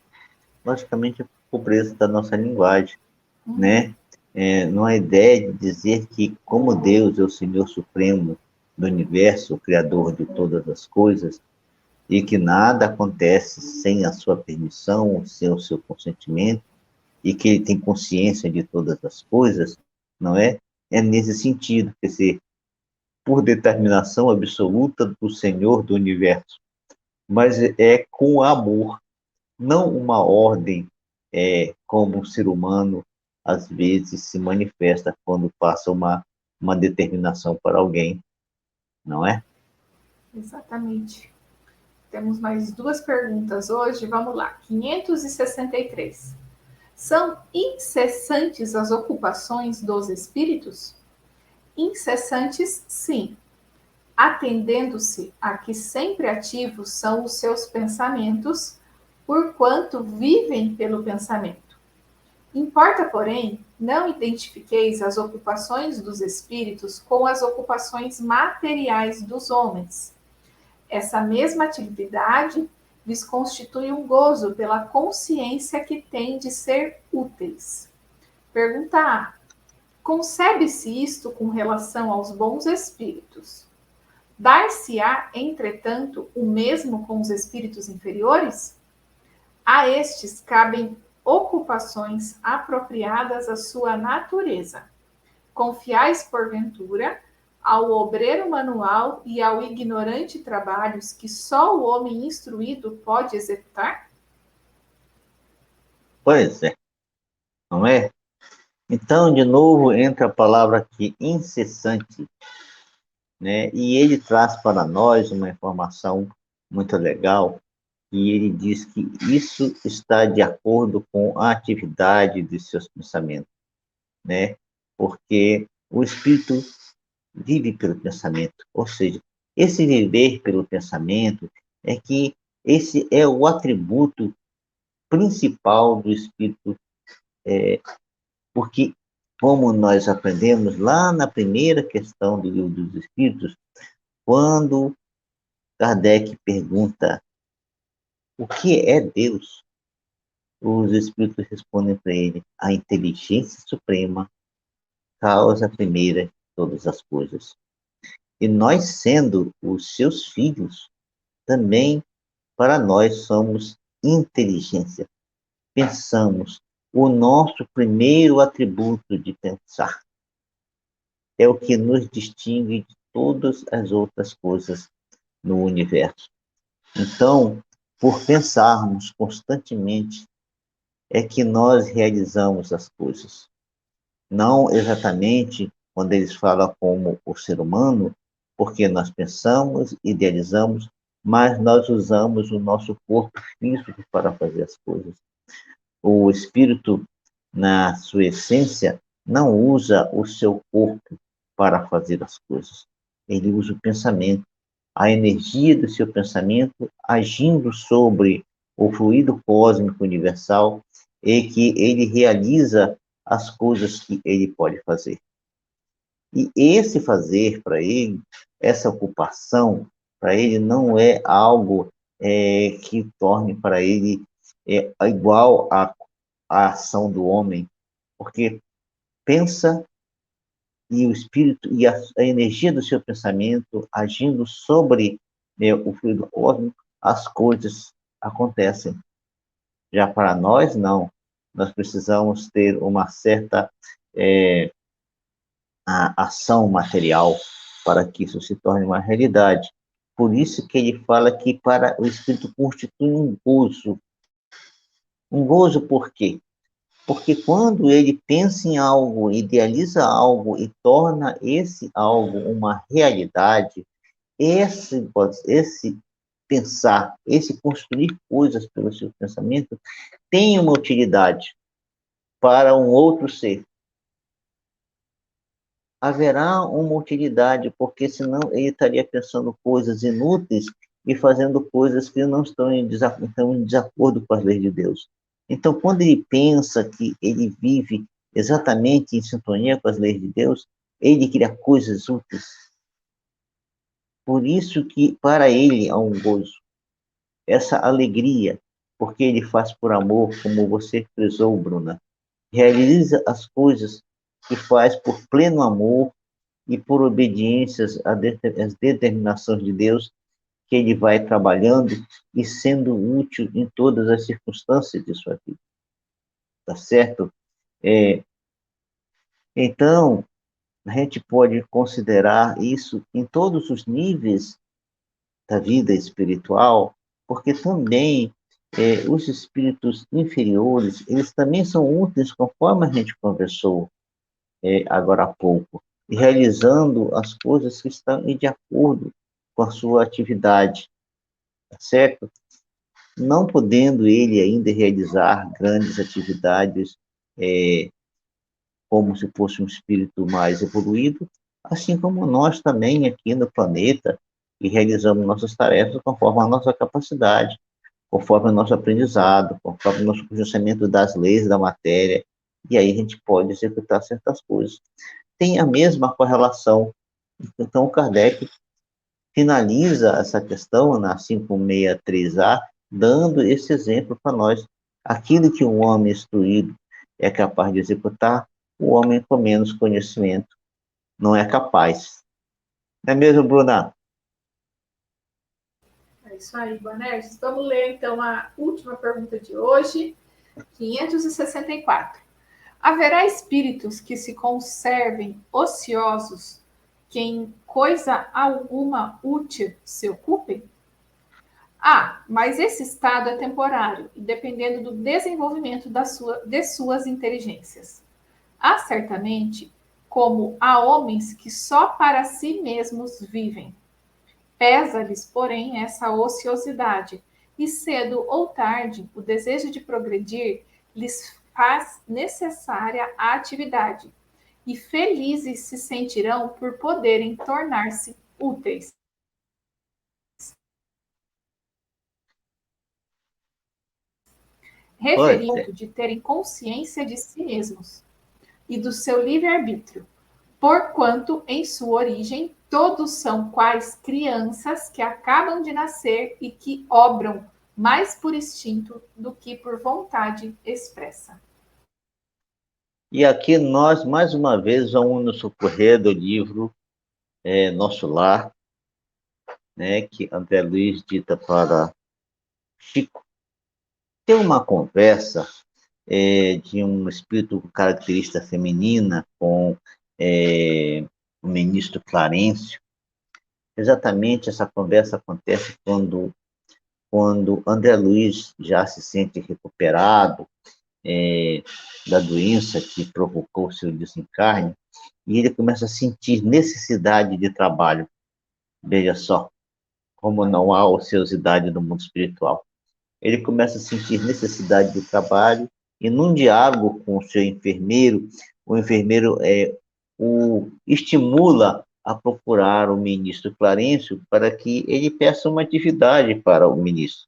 logicamente é pobreza da nossa linguagem, né? Não há ideia de dizer que, como Deus é o Senhor Supremo do universo, o Criador de todas as coisas, e que nada acontece sem a sua permissão, sem o seu consentimento, e que ele tem consciência de todas as coisas, não é? É nesse sentido, quer dizer, por determinação absoluta do Senhor do universo, mas é com amor, não uma ordem, como um ser humano às vezes se manifesta quando passa uma determinação para alguém, não é? Exatamente. Temos mais duas perguntas hoje. Vamos lá. 563. São incessantes as ocupações dos espíritos? Incessantes, sim, atendendo-se a que sempre ativos são os seus pensamentos, porquanto vivem pelo pensamento. Importa, porém, não identifiqueis as ocupações dos espíritos com as ocupações materiais dos homens. Essa mesma atividade lhes constitui um gozo pela consciência que têm de ser úteis. Pergunta A. Concebe-se isto com relação aos bons espíritos? Dar-se-á, entretanto, o mesmo com os espíritos inferiores? A estes cabem ocupações apropriadas à sua natureza. Confiais, porventura, ao obreiro manual e ao ignorante trabalhos que só o homem instruído pode executar? Pois é, não é? Então, de novo, entra a palavra aqui, incessante, né? E ele traz para nós uma informação muito legal, e ele diz que isso está de acordo com a atividade de seus pensamentos, né? Porque o espírito vive pelo pensamento, ou seja, esse viver pelo pensamento é que esse é o atributo principal do espírito, porque como nós aprendemos lá na primeira questão do Livro dos Espíritos, quando Kardec pergunta o que é Deus, os espíritos respondem para ele: a inteligência suprema, causa primeira de todas as coisas. E nós, sendo os seus filhos, também para nós somos inteligência. Pensamos. O nosso primeiro atributo de pensar é o que nos distingue de todas as outras coisas no universo. Então, por pensarmos constantemente, é que nós realizamos as coisas. Não exatamente quando eles falam como o ser humano, porque nós pensamos, idealizamos, mas nós usamos o nosso corpo físico para fazer as coisas. O espírito, na sua essência, não usa o seu corpo para fazer as coisas. Ele usa o pensamento, a energia do seu pensamento agindo sobre o fluido cósmico universal e que ele realiza as coisas que ele pode fazer. E esse fazer para ele, essa ocupação, para ele não é algo que torne para ele igual à ação do homem, porque pensa e o espírito e a energia do seu pensamento agindo sobre o fluido cósmico, as coisas acontecem. Já para nós, não. Nós precisamos ter uma certa ação material para que isso se torne uma realidade. Por isso que ele fala que para o espírito constitui um gozo. Um gozo por quê? Porque quando ele pensa em algo, idealiza algo e torna esse algo uma realidade, esse pensar, esse construir coisas pelo seu pensamento, tem uma utilidade para um outro ser. Haverá uma utilidade, porque senão ele estaria pensando coisas inúteis e fazendo coisas que não estão em desacordo com as leis de Deus. Então, quando ele pensa que ele vive exatamente em sintonia com as leis de Deus, ele cria coisas úteis. Por isso que para ele há um gozo, essa alegria, porque ele faz por amor, como você frisou, Bruna. Realiza as coisas que faz por pleno amor e por obediências às determinações de Deus, que ele vai trabalhando e sendo útil em todas as circunstâncias de sua vida. Tá certo? Então, a gente pode considerar isso em todos os níveis da vida espiritual, porque também os espíritos inferiores, eles também são úteis, conforme a gente conversou agora há pouco, e realizando as coisas que estão de acordo com a sua atividade, tá certo? Não podendo ele ainda realizar grandes atividades como se fosse um espírito mais evoluído, assim como nós também aqui no planeta, e realizamos nossas tarefas conforme a nossa capacidade, conforme o nosso aprendizado, conforme o nosso conhecimento das leis da matéria, e aí a gente pode executar certas coisas. Tem a mesma correlação. Então, o Kardec finaliza essa questão na 563A, dando esse exemplo para nós. Aquilo que um homem instruído é capaz de executar, o homem com menos conhecimento não é capaz. Não é mesmo, Bruna? É isso aí, Boanerges. Vamos ler, então, a última pergunta de hoje, 564. Haverá espíritos que se conservem ociosos, que em coisa alguma útil se ocupem? Mas esse estado é temporário e dependendo do desenvolvimento de suas inteligências. Há certamente como há homens que só para si mesmos vivem. Pesa-lhes, porém, essa ociosidade, e cedo ou tarde o desejo de progredir lhes faz necessária a atividade, e felizes se sentirão por poderem tornar-se úteis. Referindo de terem consciência de si mesmos e do seu livre-arbítrio, porquanto, em sua origem, todos são quais crianças que acabam de nascer e que obram mais por instinto do que por vontade expressa. E aqui nós, mais uma vez, vamos nos socorrer do livro Nosso Lar, né, que André Luiz dita para Chico, tem uma conversa de um espírito com característica feminina com o ministro Clarencio. Exatamente essa conversa acontece quando André Luiz já se sente recuperado da doença que provocou seu desencarne, e ele começa a sentir necessidade de trabalho. Veja só como não há ociosidade no mundo espiritual. Ele começa a sentir necessidade de trabalho, e num diálogo com o seu enfermeiro, o enfermeiro o estimula a procurar o ministro Clarencio para que ele peça uma atividade para o ministro.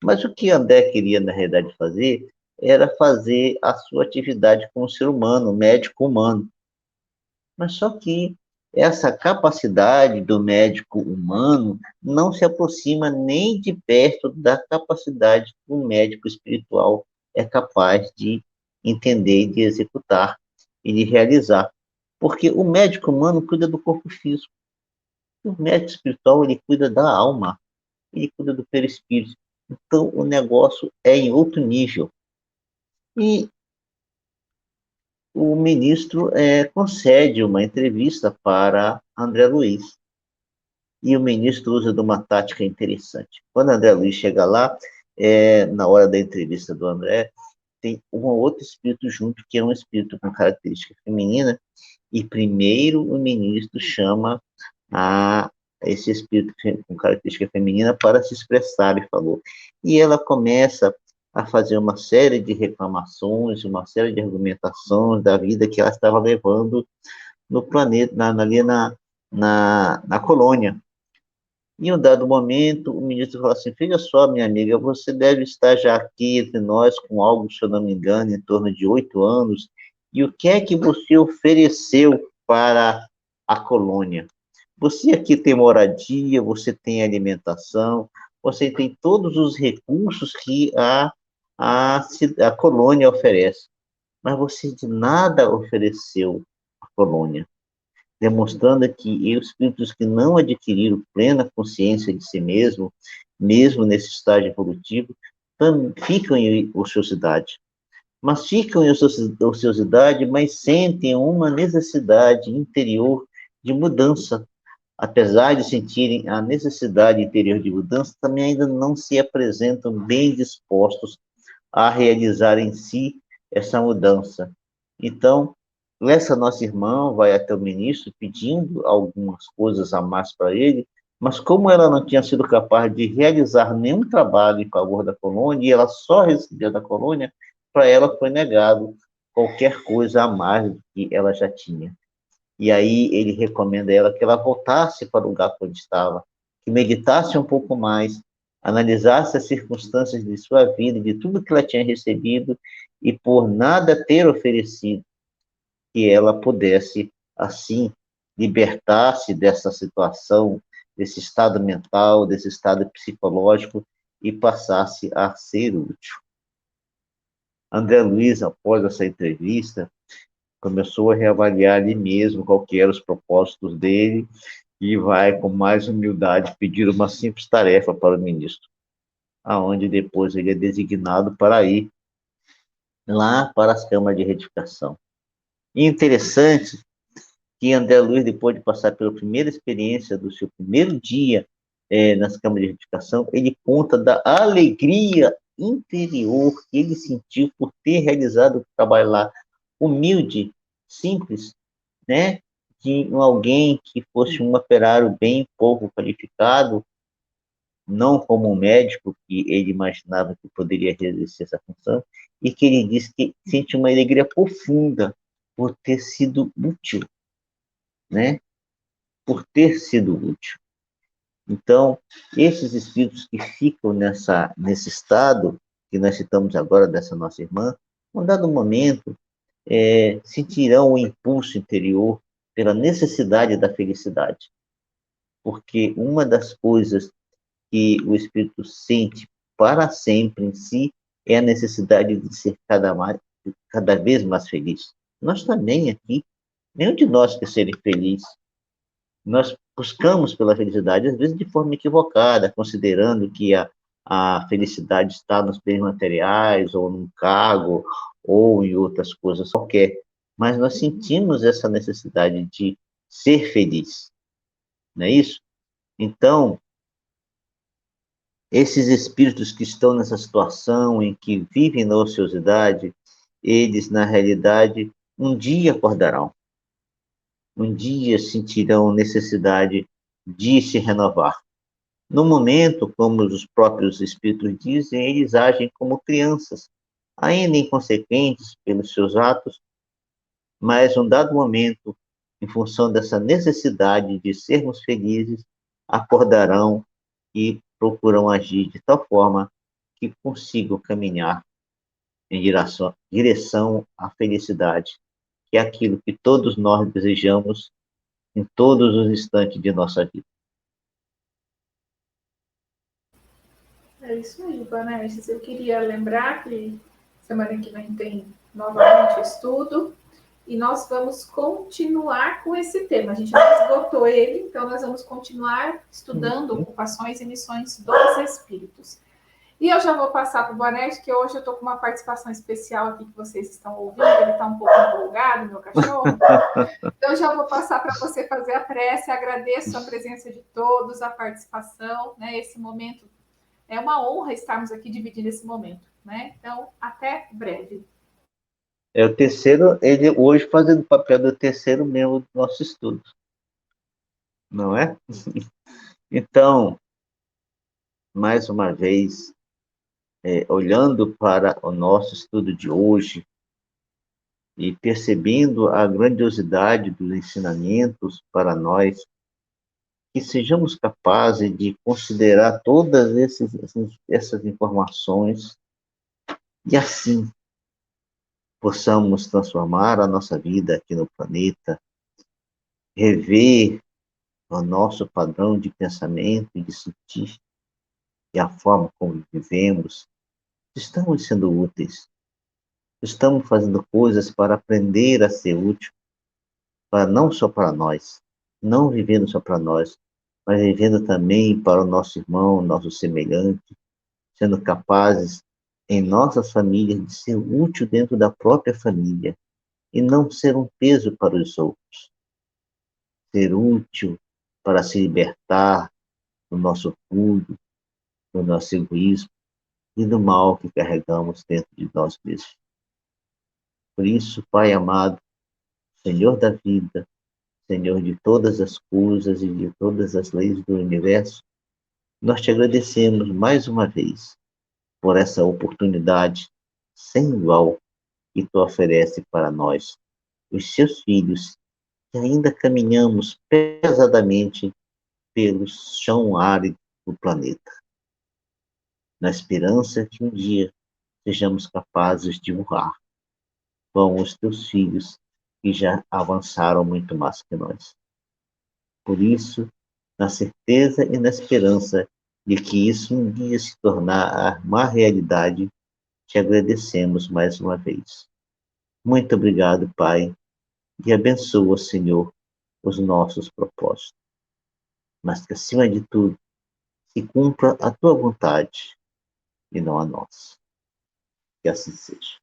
Mas o que André queria, na realidade, fazer era fazer a sua atividade como ser humano, médico humano. Mas só que essa capacidade do médico humano não se aproxima nem de perto da capacidade que um médico espiritual é capaz de entender, de executar e de realizar. Porque o médico humano cuida do corpo físico. O médico espiritual, ele cuida da alma, ele cuida do perispírito. Então, o negócio é em outro nível. E o ministro concede uma entrevista para André Luiz. E o ministro usa de uma tática interessante. Quando André Luiz chega lá, na hora da entrevista do André, tem um outro espírito junto, que é um espírito com característica feminina, e primeiro o ministro chama a esse espírito com característica feminina para se expressar, e falou. E ela começa a fazer uma série de reclamações, uma série de argumentações da vida que ela estava levando no planeta, ali na colônia. Em um dado momento, o ministro falou assim: veja só, minha amiga, você deve estar já aqui entre nós com algo, se eu não me engano, em torno de 8 anos, e o que é que você ofereceu para a colônia? Você aqui tem moradia, você tem alimentação, você tem todos os recursos que a colônia oferece, mas você de nada ofereceu à colônia, demonstrando que os espíritos que não adquiriram plena consciência de si mesmo, mesmo nesse estágio evolutivo, ficam em ociosidade. Mas ficam em ociosidade, mas sentem uma necessidade interior de mudança. Apesar de sentirem a necessidade interior de mudança, também ainda não se apresentam bem dispostos a realizar em si essa mudança. Então, essa nossa irmã vai até o ministro pedindo algumas coisas a mais para ele, mas como ela não tinha sido capaz de realizar nenhum trabalho em favor da colônia, e ela só recebia da colônia, para ela foi negado qualquer coisa a mais do que ela já tinha. E aí ele recomenda a ela que ela voltasse para o lugar onde estava, que meditasse um pouco mais, analisasse as circunstâncias de sua vida, de tudo que ela tinha recebido, e por nada ter oferecido, que ela pudesse, assim, libertar-se dessa situação, desse estado mental, desse estado psicológico, e passasse a ser útil. André Luiz, após essa entrevista, começou a reavaliar ali mesmo qual que eram os propósitos dele, e vai, com mais humildade, pedir uma simples tarefa para o ministro, aonde depois ele é designado para ir lá para as câmaras de retificação. E interessante que André Luiz, depois de passar pela primeira experiência do seu primeiro dia nas câmaras de retificação, ele conta da alegria interior que ele sentiu por ter realizado o trabalho lá, humilde, simples, né, de alguém que fosse um operário bem pouco qualificado, não como um médico que ele imaginava que poderia exercer essa função, e que ele disse que sente uma alegria profunda por ter sido útil, né? Por ter sido útil. Então, esses espíritos que ficam nesse estado que nós citamos agora dessa nossa irmã, num dado momento, sentirão o impulso interior pela necessidade da felicidade. Porque uma das coisas que o espírito sente para sempre em si é a necessidade de ser cada vez mais feliz. Nós também aqui, nenhum de nós quer ser infeliz. Nós buscamos pela felicidade, às vezes de forma equivocada, considerando que a felicidade está nos bens materiais, ou num cargo, ou em outras coisas qualquer, mas nós sentimos essa necessidade de ser feliz, não é isso? Então, esses espíritos que estão nessa situação, em que vivem na ociosidade, eles, na realidade, um dia acordarão, um dia sentirão necessidade de se renovar. No momento, como os próprios espíritos dizem, eles agem como crianças, ainda inconsequentes pelos seus atos, mas, num dado momento, em função dessa necessidade de sermos felizes, acordarão e procuram agir de tal forma que consigam caminhar em direção à felicidade, que é aquilo que todos nós desejamos em todos os instantes de nossa vida. É isso aí, Vanessa. Eu queria lembrar que semana que vem tem novamente o estudo e nós vamos continuar com esse tema. A gente não esgotou ele, então nós vamos continuar estudando ocupações e missões dos espíritos. E eu já vou passar para o Bonetti, que hoje eu estou com uma participação especial aqui que vocês estão ouvindo. Ele está um pouco empolgado, meu cachorro. Então, já vou passar para você fazer a prece. Agradeço a presença de todos, a participação, né? Esse momento é uma honra estarmos aqui dividindo esse momento, né? Então, até breve. É o terceiro, ele hoje fazendo o papel do terceiro membro do nosso estudo, não é? Então, mais uma vez, olhando para o nosso estudo de hoje e percebendo a grandiosidade dos ensinamentos para nós, que sejamos capazes de considerar todas essas informações e assim possamos transformar a nossa vida aqui no planeta, rever o nosso padrão de pensamento e de sentir e a forma como vivemos. Estamos sendo úteis, estamos fazendo coisas para aprender a ser útil, para não só para nós, não vivendo só para nós, mas vivendo também para o nosso irmão, nosso semelhante, sendo capazes em nossas famílias de ser útil dentro da própria família e não ser um peso para os outros, ser útil para se libertar do nosso orgulho, do nosso egoísmo e do mal que carregamos dentro de nós mesmos. Por isso, Pai amado, Senhor da vida, Senhor de todas as coisas e de todas as leis do universo, nós te agradecemos mais uma vez por essa oportunidade sem igual que tu oferece para nós, os seus filhos, que ainda caminhamos pesadamente pelo chão árido do planeta, na esperança que um dia sejamos capazes de honrar com os teus filhos que já avançaram muito mais que nós. Por isso, na certeza e na esperança de que isso um dia se tornar uma realidade, te agradecemos mais uma vez. Muito obrigado, Pai, e abençoa, Senhor, os nossos propósitos. Mas que, acima de tudo, se cumpra a tua vontade e não a nossa. Que assim seja.